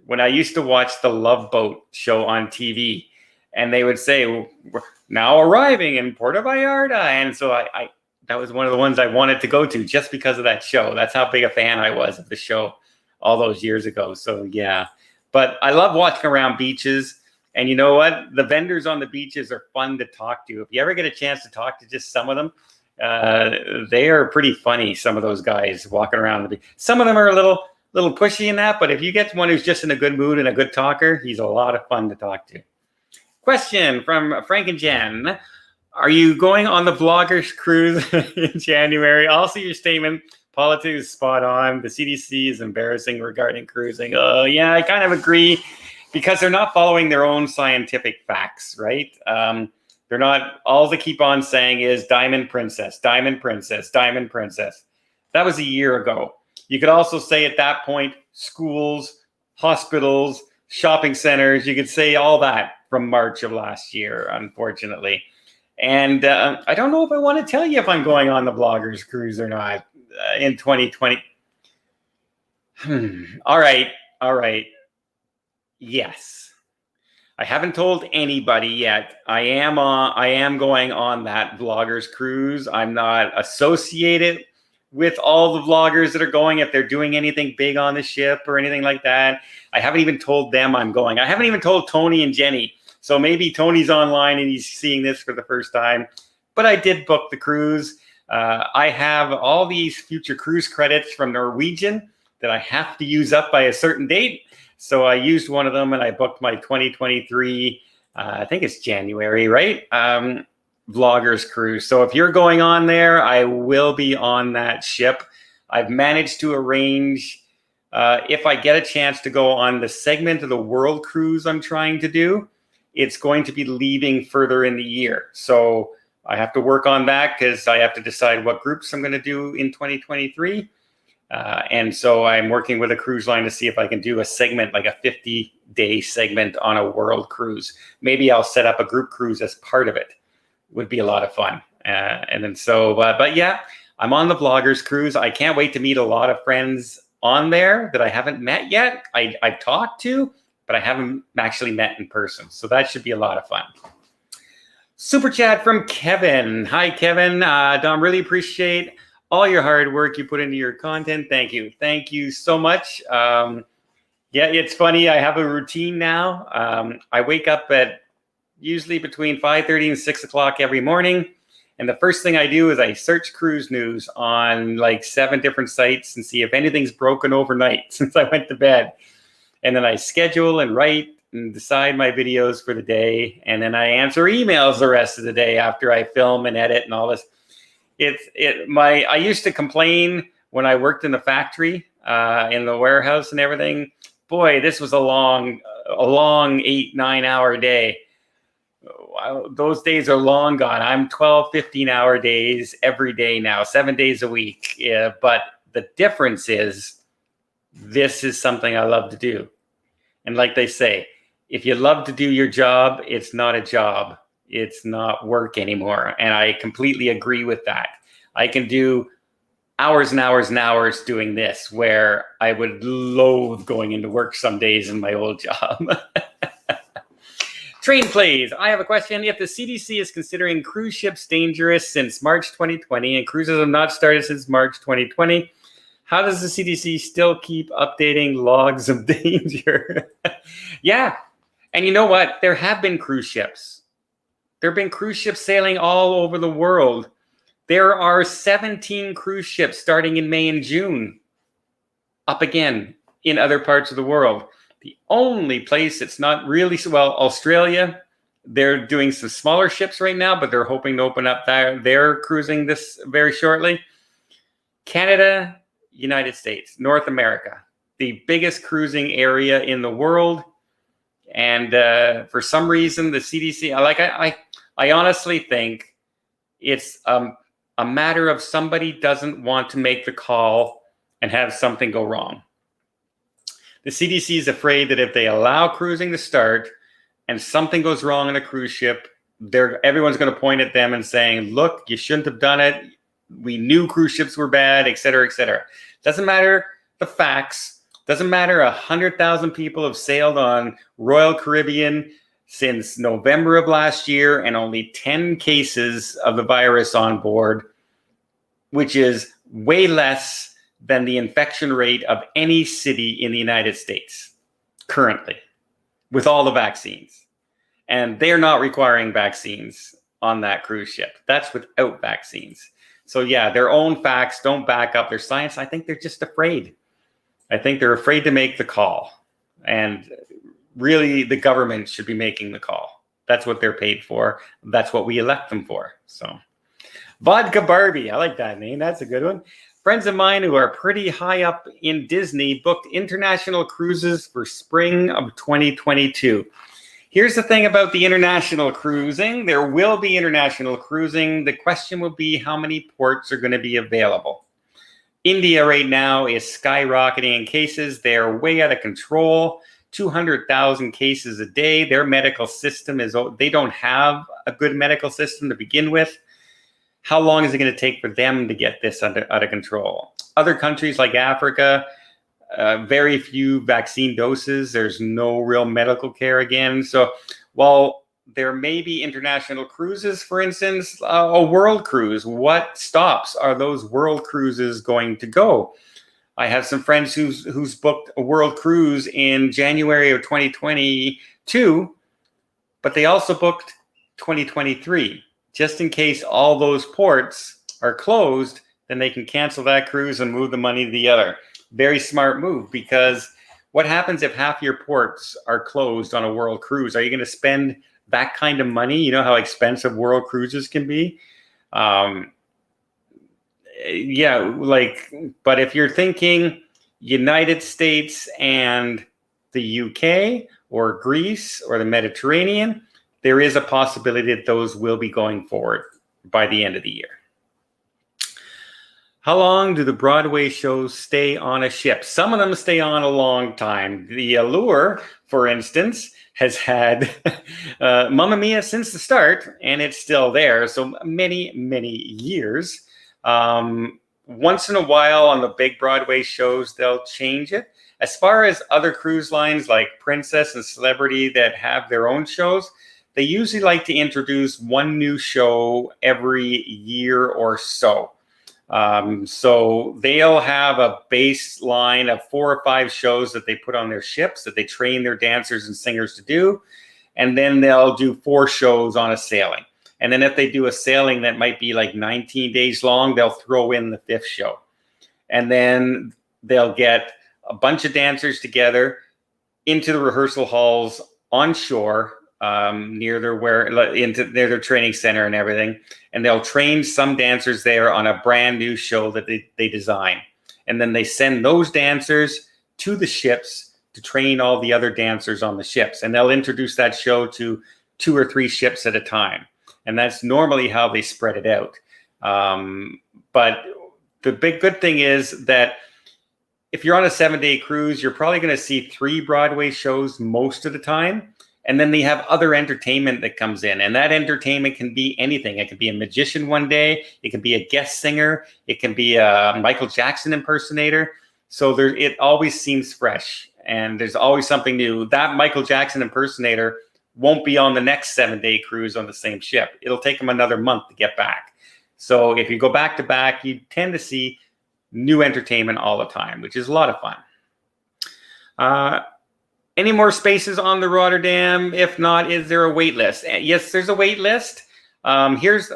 When I used to watch the Love Boat show on TV, and they would say, we're now arriving in Puerto Vallarta. And so I that was one of the ones I wanted to go to just because of that show. That's how big a fan I was of the show all those years ago. So yeah, but I love walking around beaches. And you know what? The vendors on the beaches are fun to talk to. If you ever get a chance to talk to just some of them, they are pretty funny. Some of those guys walking around the beach. Some of them are a little pushy in that, but if you get one who's just in a good mood and a good talker, he's a lot of fun to talk to. Question from Frank and Jen: are you going on the Vloggers cruise in January? Also, your statement, politics is spot on. The CDC is embarrassing regarding cruising. Oh, yeah, I kind of agree, because they're not following their own scientific facts, right? They're not, all they keep on saying is Diamond Princess, Diamond Princess, Diamond Princess. That was a year ago. You could also say at that point, schools, hospitals, shopping centers, you could say all that from March of last year, unfortunately. And I don't know if I want to tell you if I'm going on the Vloggers cruise or not in 2020. All right. Yes. I haven't told anybody yet. I am going on that Vloggers cruise. I'm not associated with all the vloggers that are going, if they're doing anything big on the ship or anything like that. I haven't even told them I'm going. I haven't even told Tony and Jenny. So maybe Tony's online and he's seeing this for the first time. But I did book the cruise. I have all these future cruise credits from Norwegian that I have to use up by a certain date. So I used one of them and I booked my 2023, I think it's January, right? Vloggers cruise. So if you're going on there, I will be on that ship. I've managed to arrange, if I get a chance to go on the segment of the world cruise I'm trying to do, it's going to be leaving further in the year. So I have to work on that because I have to decide what groups I'm going to do in 2023. And so I'm working with a cruise line to see if I can do a segment, like a 50-day segment on a world cruise. Maybe I'll set up a group cruise as part of it. Would be a lot of fun. And then so, but yeah, I'm on the Vloggers cruise. I can't wait to meet a lot of friends on there that I haven't met yet. I've talked to, but I haven't actually met in person. So that should be a lot of fun. Super chat from Kevin. Hi, Kevin. Dom, really appreciate all your hard work you put into your content. Thank you. Thank you so much. Yeah, it's funny. I have a routine now. I wake up at usually between 5:30 and 6 o'clock every morning. And the first thing I do is I search cruise news on like 7 different sites and see if anything's broken overnight since I went to bed. And then I schedule and write and decide my videos for the day. And then I answer emails the rest of the day after I film and edit and all this. I used to complain when I worked in the factory, in the warehouse and everything. Boy, this was a long 8-9 hour day. Those days are long gone. I'm 12, 15-hour days every day now, 7 days a week. Yeah, but the difference is this is something I love to do. And like they say, if you love to do your job, it's not a job. It's not work anymore. And I completely agree with that. I can do hours and hours and hours doing this, where I would loathe going into work some days in my old job. Train plays. I have a question. If the CDC is considering cruise ships dangerous since March 2020 and cruises have not started since March 2020, how does the CDC still keep updating logs of danger? Yeah. And you know what? There have been cruise ships. There have been cruise ships sailing all over the world There are 17 cruise ships starting in May and June up again in other parts of the world. The only place it's not really, well, Australia, they're doing some smaller ships right now, but they're hoping to open up their cruising this very shortly. Canada, United States, North America, the biggest cruising area in the world. And for some reason, the CDC, I honestly think it's a matter of somebody doesn't want to make the call and have something go wrong. The CDC is afraid that if they allow cruising to start and something goes wrong on a cruise ship, everyone's going to point at them and saying, look, you shouldn't have done it. We knew cruise ships were bad, et cetera, et cetera. Doesn't matter the facts. Doesn't matter 100,000 people have sailed on Royal Caribbean since November of last year and only 10 cases of the virus on board, which is way less than the infection rate of any city in the United States currently with all the vaccines. And they're not requiring vaccines on that cruise ship. That's without vaccines. So yeah, their own facts don't back up their science. I think they're just afraid. I think they're afraid to make the call. And really, the government should be making the call. That's what they're paid for. That's what we elect them for. So, Vodka Barbie. I like that name. That's a good one. Friends of mine who are pretty high up in Disney booked international cruises for spring of 2022. Here's the thing about the international cruising. There will be international cruising. The question will be how many ports are going to be available. India right now is skyrocketing in cases. They're way out of control. 200,000 cases a day. Their medical system they don't have a good medical system to begin with. How long is it going to take for them to get this out of control? Other countries like Africa, very few vaccine doses. There's no real medical care again. So while there may be international cruises, for instance, a world cruise, what stops are those world cruises going to go? I have some friends who's booked a world cruise in January of 2022, but they also booked 2023. Just in case all those ports are closed, then they can cancel that cruise and move the money to the other. Very smart move, because what happens if half your ports are closed on a world cruise? Are you going to spend that kind of money? You know how expensive world cruises can be. But if you're thinking United States and the UK or Greece or the Mediterranean, there is a possibility that those will be going forward by the end of the year. How long do the Broadway shows stay on a ship? Some of them stay on a long time. The Allure, for instance, has had Mamma Mia since the start, and it's still there. So many, many years. Once in a while on the big Broadway shows, they'll change it. As far as other cruise lines like Princess and Celebrity that have their own shows, they usually like to introduce one new show every year or so. So they'll have a baseline of 4 or 5 shows that they put on their ships that they train their dancers and singers to do. And then they'll do 4 shows on a sailing. And then if they do a sailing that might be like 19 days long, they'll throw in the 5th show. And then they'll get a bunch of dancers together into the rehearsal halls on shore, near their training center and everything. And they'll train some dancers there on a brand new show that they design. And then they send those dancers to the ships to train all the other dancers on the ships. And they'll introduce that show to 2 or 3 ships at a time. And that's normally how they spread it out. But the big good thing is that if you're on a 7-day cruise, you're probably going to see 3 Broadway shows most of the time. And then they have other entertainment that comes in. And that entertainment can be anything. It could be a magician one day. It can be a guest singer. It can be a Michael Jackson impersonator. So it always seems fresh. And there's always something new. That Michael Jackson impersonator won't be on the next 7-day cruise on the same ship. It'll take them another month to get back. So if you go back to back, you tend to see new entertainment all the time, which is a lot of fun. Any more spaces on the Rotterdam? If not, is there a wait list? Yes, there's a wait list. Here's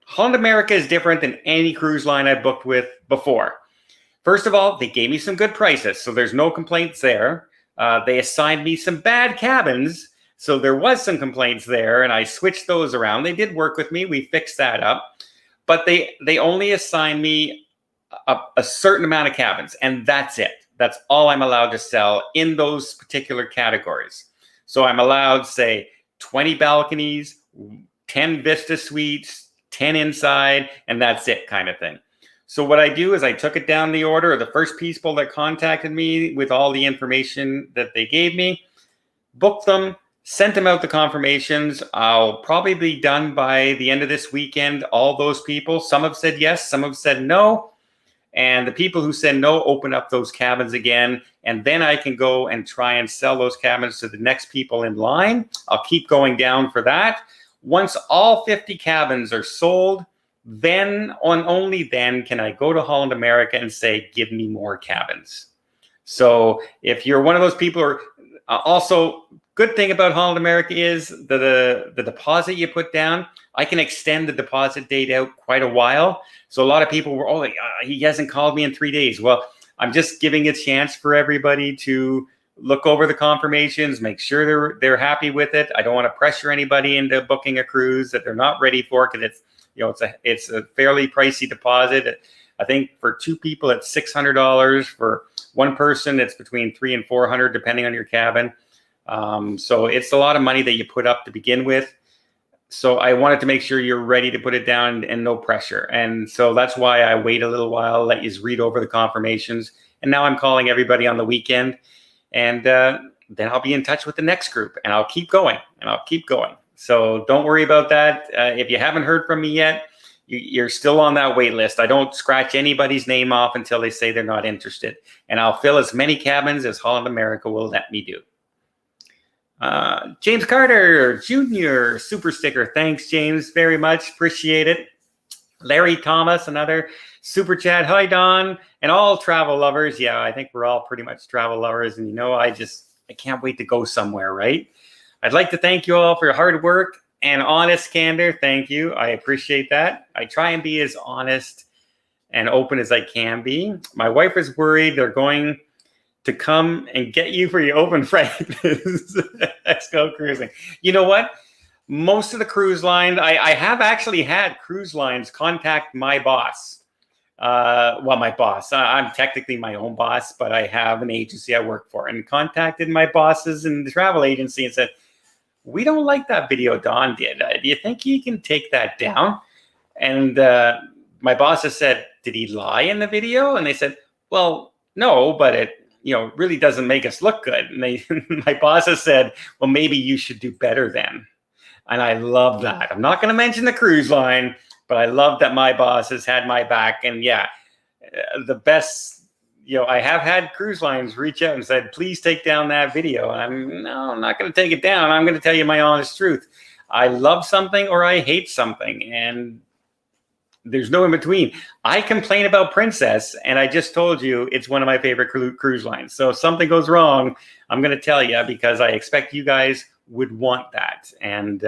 Holland America is different than any cruise line I booked with before. First of all, they gave me some good prices, so there's no complaints there. They assigned me some bad cabins, so there was some complaints there, and I switched those around. They did work with me. We fixed that up. But they only assigned me a certain amount of cabins, and that's it. That's all I'm allowed to sell in those particular categories. So I'm allowed, say, 20 balconies, 10 Vista suites, 10 inside, and that's it kind of thing. So what I do is I took it down the order of the first people that contacted me with all the information that they gave me, booked them, sent them out the confirmations. I'll probably be done by the end of this weekend, all those people. Some have said yes, some have said no. And the people who said no open up those cabins again. And then I can go and try and sell those cabins to the next people in line. I'll keep going down for that. Once all 50 cabins are sold, then only then can I go to Holland America and say, give me more cabins. So if you're one of those people, or also good thing about Holland America is the deposit you put down, I can extend the deposit date out quite a while. So a lot of people were, oh, he hasn't called me in 3 days. Well, I'm just giving a chance for everybody to look over the confirmations, make sure they're happy with it. I don't want to pressure anybody into booking a cruise that they're not ready for, because it's a fairly pricey deposit. I think for 2 people it's $600. For one person it's between $300 and $400 depending on your cabin. So it's a lot of money that you put up to begin with. So I wanted to make sure you're ready to put it down and no pressure. And so that's why I wait a little while, let you read over the confirmations. And now I'm calling everybody on the weekend. And then I'll be in touch with the next group, and I'll keep going and I'll keep going. So don't worry about that. If you haven't heard from me yet, you're still on that wait list. I don't scratch anybody's name off until they say they're not interested. And I'll fill as many cabins as Holland America will let me do. James Carter Jr. super sticker. Thanks, James, very much. Appreciate it. Larry Thomas, another super chat. Hi, Don, and all travel lovers. Yeah, I think we're all pretty much travel lovers. And I can't wait to go somewhere, right? I'd like to thank you all for your hard work and honest candor. Thank you. I appreciate that. I try and be as honest and open as I can be. My wife is worried they're going to come and get you for your open frankness. Let's go cruising. You know what? Most of the cruise lines, I have actually had cruise lines contact my boss. My boss. I'm technically my own boss, but I have an agency I work for, and contacted my bosses in the travel agency and said, we don't like that video Don did. Do you think you can take that down? And my boss has said, did he lie in the video? And they said, well, no, but it really doesn't make us look good. And my boss has said, well, maybe you should do better then. And I love that. I'm not going to mention the cruise line, but I love that my boss has had my back. And yeah, the best, I have had cruise lines reach out and said, please take down that video. And I'm not going to take it down. I'm going to tell you my honest truth. I love something or I hate something. And there's no in between. I complain about Princess, and I just told you it's one of my favorite cruise lines. So if something goes wrong, I'm going to tell you, because I expect you guys would want that. And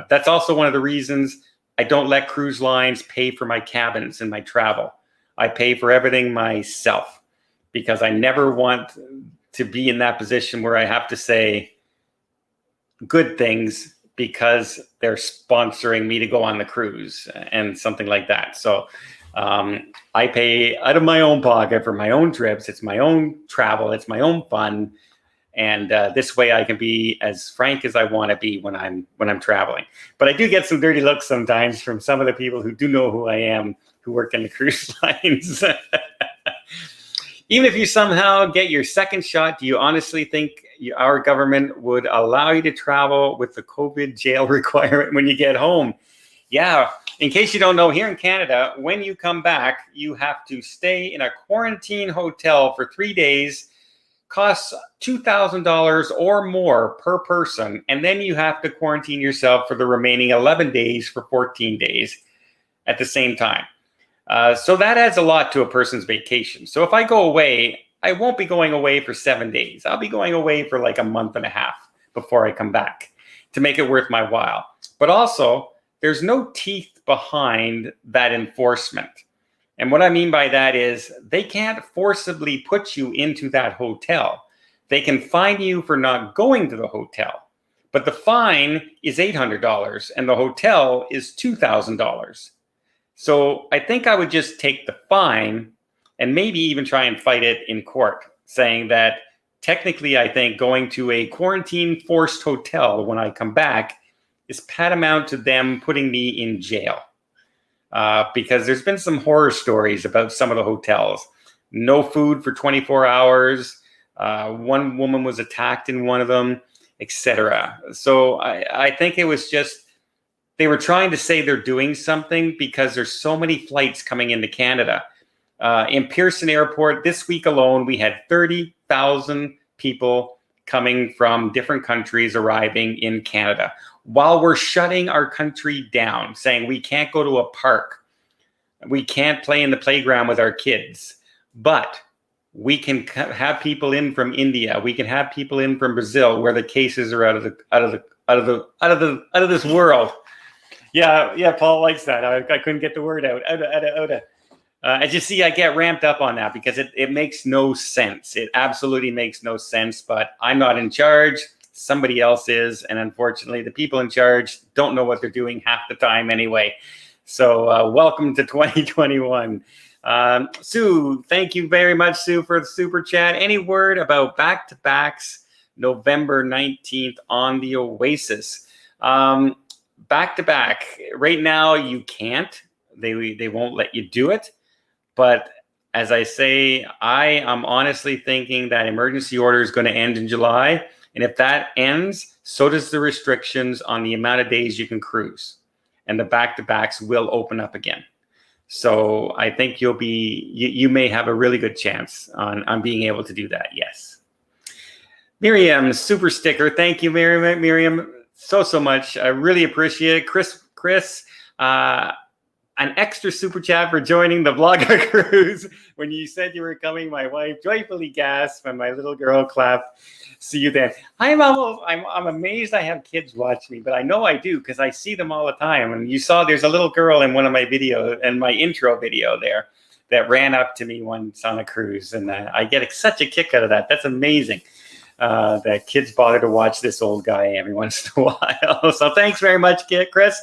that's also one of the reasons I don't let cruise lines pay for my cabins and my travel. I pay for everything myself, because I never want to be in that position where I have to say good things because they're sponsoring me to go on the cruise and something like that. So I pay out of my own pocket for my own trips. It's my own travel. It's my own fun. And this way I can be as frank as I want to be when I'm traveling. But I do get some dirty looks sometimes from some of the people who do know who I am, who work in the cruise lines. Even if you somehow get your second shot, do you honestly think our government would allow you to travel with the COVID jail requirement when you get home? Yeah. In case you don't know, here in Canada, when you come back, you have to stay in a quarantine hotel for 3 days, costs $2,000 or more per person. And then you have to quarantine yourself for the remaining 11 days for 14 days at the same time. So that adds a lot to a person's vacation. So if I go away, I won't be going away for 7 days. I'll be going away for like a month and a half before I come back to make it worth my while. But also, there's no teeth behind that enforcement. And what I mean by that is they can't forcibly put you into that hotel. They can fine you for not going to the hotel, but the fine is $800 and the hotel is $2,000. So I think I would just take the fine and maybe even try and fight it in court, saying that technically I think going to a quarantine forced hotel when I come back is paramount to them putting me in jail. Because there's been some horror stories about some of the hotels. No food for 24 hours. One woman was attacked in one of them, etc. So I think it was just, they were trying to say they're doing something because there's so many flights coming into Canada. In Pearson Airport, this week alone, we had 30,000 people coming from different countries arriving in Canada. While we're shutting our country down, saying we can't go to a park, we can't play in the playground with our kids, but we can have people in from India, we can have people in from Brazil, where the cases are out of this world. Yeah, Paul likes that. I couldn't get the word out. As you see, I get ramped up on that because it makes no sense. It absolutely makes no sense. But I'm not in charge. Somebody else is, and unfortunately the people in charge don't know what they're doing half the time anyway. So welcome to 2021. Sue, thank you very much, Sue, for the super chat. Any word about back-to-backs November 19th on the Oasis? Back-to-back, right now you can't. They won't let you do it. But as I say, I am honestly thinking that emergency order is going to end in July. And if that ends, so does the restrictions on the amount of days you can cruise. And the back-to-backs will open up again. So I think you may have a really good chance on being able to do that, yes. Miriam, super sticker. Thank you, Miriam, so much. I really appreciate it. Chris, an extra super chat for joining the vlogger cruise. When you said you were coming, my wife joyfully gasped and my little girl clapped. See you then. I'm amazed I have kids watch me, but I know I do because I see them all the time. And you saw there's a little girl in one of my videos and my intro video there that ran up to me once on a cruise. And I get such a kick out of that. That's amazing that kids bother to watch this old guy every once in a while. So thanks very much, Chris.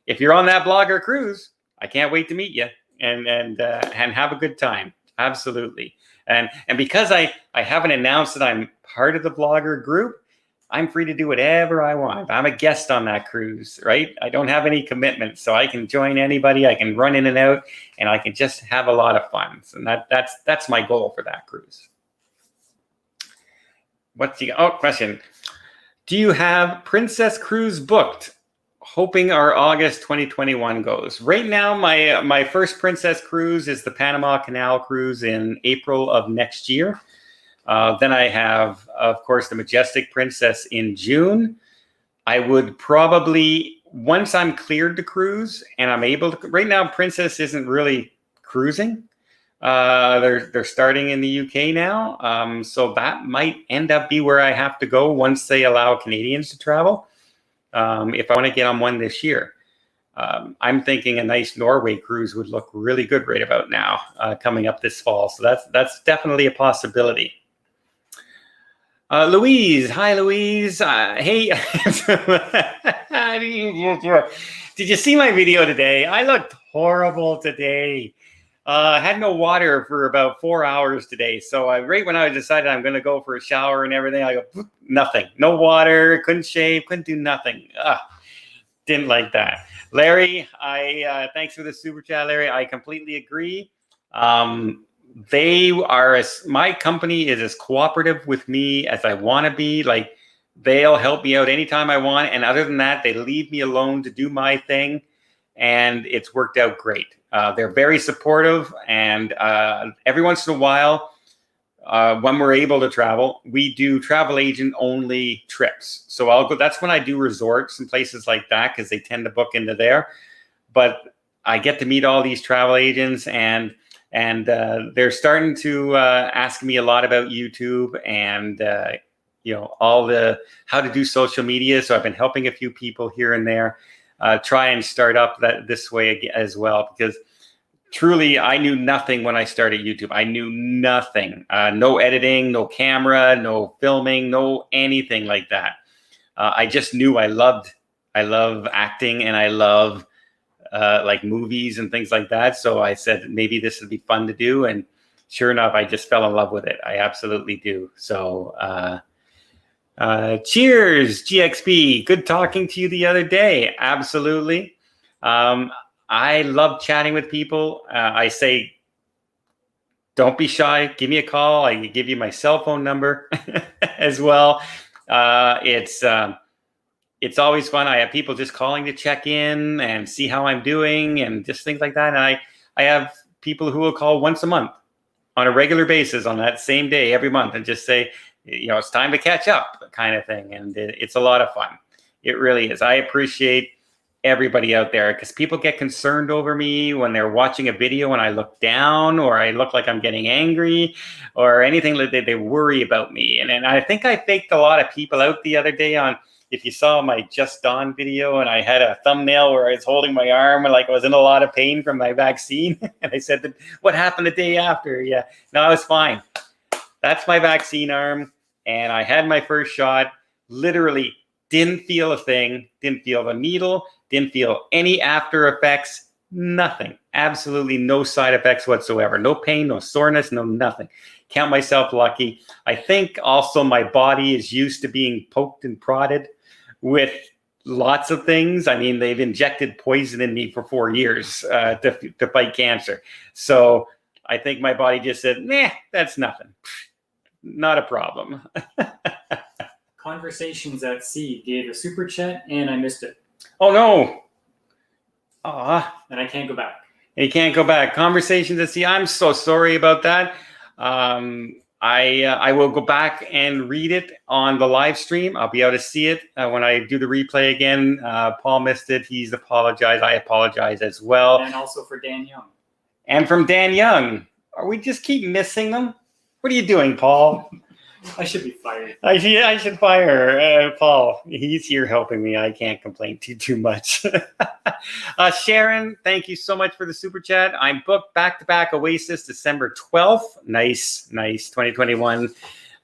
If you're on that vlogger cruise, I can't wait to meet you and have a good time. Absolutely. And because I haven't announced that I'm part of the vlogger group, I'm free to do whatever I want. I'm a guest on that cruise, right? I don't have any commitments, so I can join anybody. I can run in and out, and I can just have a lot of fun. And that's my goal for that cruise. Question. Do you have Princess Cruise booked? Hoping our August 2021 goes. Right now, my first Princess Cruise is the Panama Canal Cruise in April of next year. Then I have, of course, the Majestic Princess in June. I would probably, once I'm cleared to cruise and I'm able to, right now, Princess isn't really cruising. They're starting in the UK now. So that might end up be where I have to go once they allow Canadians to travel. If I want to get on one this year. I'm thinking a nice Norway cruise would look really good right about now, coming up this fall. So that's definitely a possibility. Louise, hi Louise. Hey, did you see my video today? I looked horrible today. I had no water for about 4 hours today. So right when I decided I'm going to go for a shower and everything, I go, nothing. No water, couldn't shave, couldn't do nothing. Didn't like that. Larry, thanks for the super chat, Larry. I completely agree. My company is as cooperative with me as I want to be. Like, they'll help me out anytime I want. And other than that, they leave me alone to do my thing. And it's worked out great. They're very supportive, and every once in a while, when we're able to travel, we do travel agent only trips. So I'll go. That's when I do resorts and places like that because they tend to book into there. But I get to meet all these travel agents, and they're starting to ask me a lot about YouTube and all the how to do social media. So I've been helping a few people here and there. try and start up this way as well, because truly, I knew nothing when I started YouTube. I knew nothing. No editing, no camera, no filming, no anything like that. I just knew I love acting, and I love like movies and things like that. So I said maybe this would be fun to do, and sure enough, I just fell in love with it. I absolutely do. So cheers, GXP. Good talking to you the other day. Absolutely. I love chatting with people. I say, don't be shy. Give me a call. I can give you my cell phone number as well. It's always fun. I have people just calling to check in and see how I'm doing and just things like that. And I have people who will call once a month on a regular basis on that same day every month and just say, it's time to catch up kind of thing. And it's a lot of fun. It really is. I appreciate everybody out there, because people get concerned over me when they're watching a video and I look down or I look like I'm getting angry or anything like that. They worry about me. And I think I faked a lot of people out the other day on, if you saw my Just Dawn video, and I had a thumbnail where I was holding my arm and like I was in a lot of pain from my vaccine. And I said, what happened the day after? Yeah, no, I was fine. That's my vaccine arm. And I had my first shot, literally didn't feel a thing, didn't feel the needle, didn't feel any after effects, nothing. Absolutely no side effects whatsoever. No pain, no soreness, no nothing. Count myself lucky. I think also my body is used to being poked and prodded with lots of things. I mean, they've injected poison in me for 4 years to fight cancer. So I think my body just said, nah, that's nothing. Not a problem. Conversations at Sea gave a super chat and I missed it. Oh, no. And I can't go back. You can't go back. Conversations at Sea. I'm so sorry about that. I will go back and read it on the live stream. I'll be able to see it when I do the replay again. Paul missed it. He's apologized. I apologize as well. And also for Dan Young. And from Dan Young. Are we just keep missing them? What are you doing, Paul? I should be fired. I should fire Paul. He's here helping me. I can't complain too much. Sharon, thank you so much for the super chat. I'm booked back-to-back Oasis December 12th. Nice 2021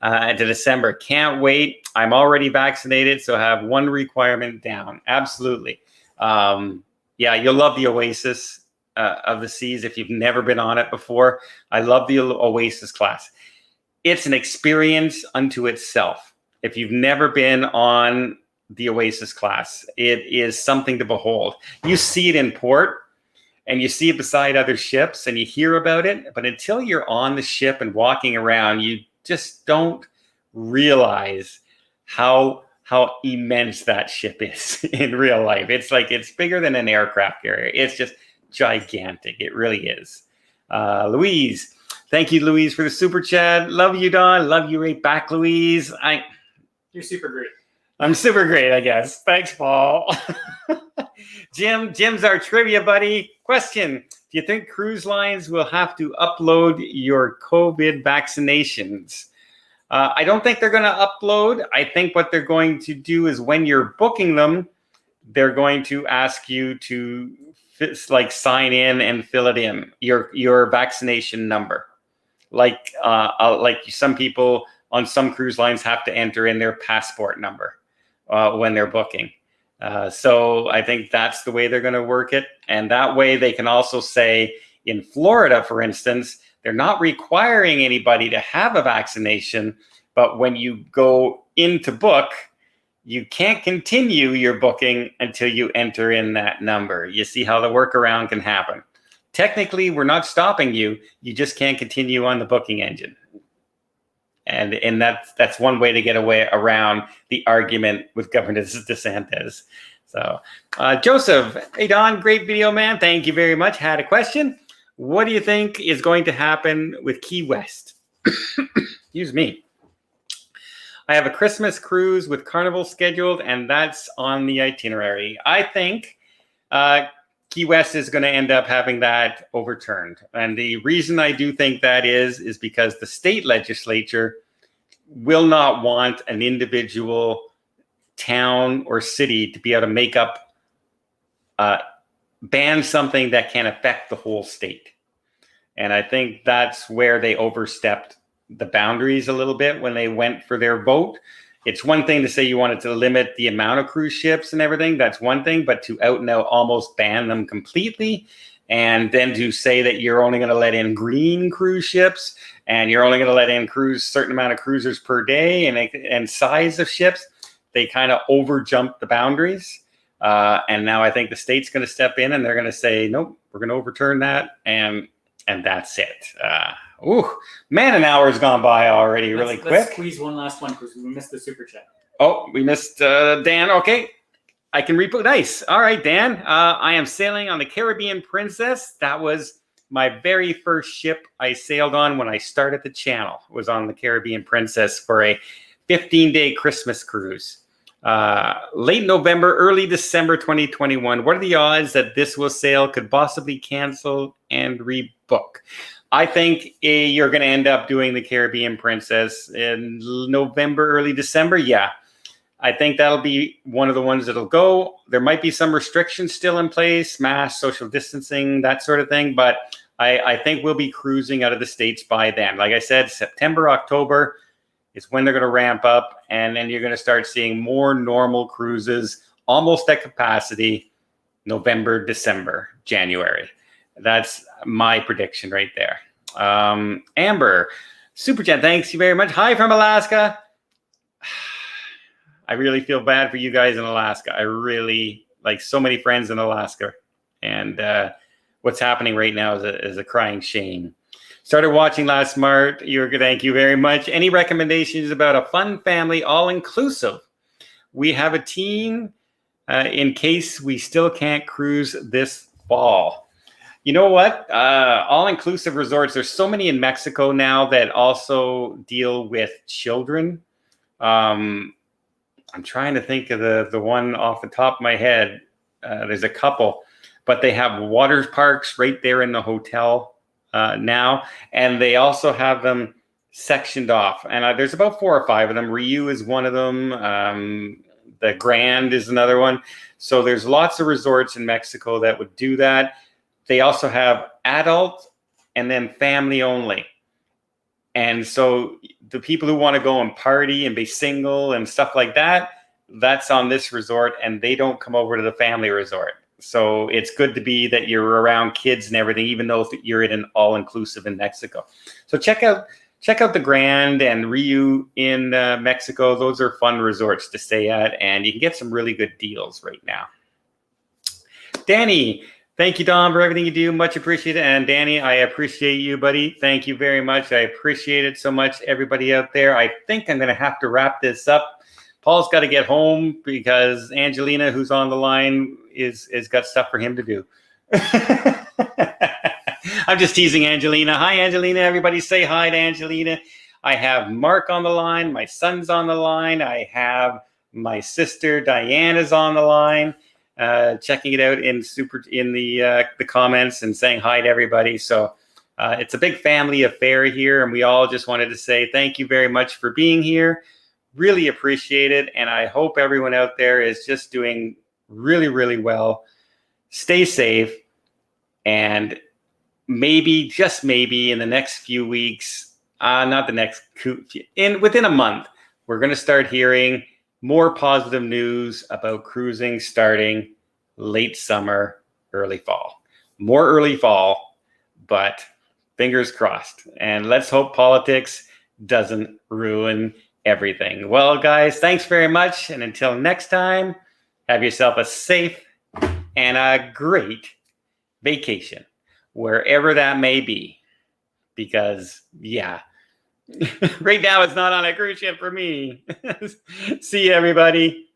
to December. Can't wait. I'm already vaccinated, so I have one requirement down. Absolutely. Yeah, you'll love the Oasis of the Seas if you've never been on it before. I love the Oasis class. It's an experience unto itself. If you've never been on the Oasis class, it is something to behold. You see it in port and you see it beside other ships and you hear about it, but until you're on the ship and walking around, you just don't realize how immense that ship is in real life. It's like, it's bigger than an aircraft carrier. It's just gigantic. It really is. Louise, thank you, Louise, for the super chat. Love you, Don. Love you right back, Louise. You're super great. I'm super great, I guess. Thanks, Paul. Jim's our trivia buddy. Question: do you think cruise lines will have to upload your COVID vaccinations? I don't think they're going to upload. I think what they're going to do is when you're booking them, they're going to ask you to sign in and fill it in, your vaccination number. Like some people on some cruise lines have to enter in their passport number when they're booking. So I think that's the way they're going to work it. And that way they can also say in Florida, for instance, they're not requiring anybody to have a vaccination, but when you go in to book, you can't continue your booking until you enter in that number. You see how the workaround can happen. Technically, we're not stopping you. You just can't continue on the booking engine. And that's one way to get away around the argument with Governor DeSantis. So, Joseph, hey, Don, great video, man. Thank you very much. Had a question. What do you think is going to happen with Key West? Excuse me. I have a Christmas cruise with Carnival scheduled, and that's on the itinerary. I think Key West is going to end up having that overturned. And the reason I do think that is because the state legislature will not want an individual town or city to be able to make up ban something that can affect the whole state. And I think that's where they overstepped the boundaries a little bit when they went for their vote. It's one thing to say you wanted to limit the amount of cruise ships and everything. That's one thing, but to out and out almost ban them completely, and then to say that you're only going to let in green cruise ships and you're only going to let in certain amount of cruisers per day and size of ships, they kind of overjumped the boundaries. And now I think the state's going to step in and they're going to say, nope, we're going to overturn that. And that's it. Man, an hour's gone by already really quick. Let's squeeze one last one because we missed the super chat. Oh, we missed Dan. Okay. I can reboot. Nice. All right, Dan. I am sailing on the Caribbean Princess. That was my very first ship I sailed on when I started the channel. It was on the Caribbean Princess for a 15-day Christmas cruise. Late November, early December 2021. What are the odds that this will sail, could possibly cancel and rebook? I think you're going to end up doing the Caribbean Princess in November, early December. Yeah. I think that'll be one of the ones that'll go. There might be some restrictions still in place, mask, social distancing, that sort of thing. But I think we'll be cruising out of the States by then. Like I said, September, October is when they're going to ramp up. And then you're going to start seeing more normal cruises, almost at capacity, November, December, January. That's my prediction right there. Amber, Super Chat, thanks you very much. Hi from Alaska. I really feel bad for you guys in Alaska. I really, like, so many friends in Alaska. And what's happening right now is a crying shame. Started watching last March. Thank you very much. Any recommendations about a fun family, all-inclusive? We have a team in case we still can't cruise this fall. You know what? All-inclusive resorts, there's so many in Mexico now that also deal with children. I'm trying to think of the one off the top of my head. There's a couple, but they have water parks right there in the hotel now. And they also have them sectioned off. And there's about 4 or 5 of them. Riu is one of them. The Grand is another one. So there's lots of resorts in Mexico that would do that. They also have adult and then family only. And so the people who want to go and party and be single and stuff like that, that's on this resort, and they don't come over to the family resort. So it's good to be that you're around kids and everything, even though you're in an all-inclusive in Mexico. So check out the Grand and Riu in Mexico. Those are fun resorts to stay at, and you can get some really good deals right now. Danny, thank you, Dom, for everything you do. Much appreciated. And Danny, I appreciate you, buddy. Thank you very much. I appreciate it so much, everybody out there. I think I'm going to have to wrap this up. Paul's got to get home because Angelina, who's on the line, is got stuff for him to do. I'm just teasing Angelina. Hi, Angelina. Everybody say hi to Angelina. I have Mark on the line. My son's on the line. I have my sister Diana's on the line. Checking it out in the comments and saying hi to everybody. So it's a big family affair here, and we all just wanted to say thank you very much for being here. Really appreciate it, and I hope everyone out there is just doing really, really well. Stay safe, and maybe, just maybe, in the next few weeks, within a month, we're going to start hearing more positive news about cruising starting late summer, early fall. More early fall, but fingers crossed. And let's hope politics doesn't ruin everything. Well, guys, thanks very much. And until next time, have yourself a safe and a great vacation, wherever that may be. Because, yeah, right now it's not on a cruise ship for me. See you, everybody.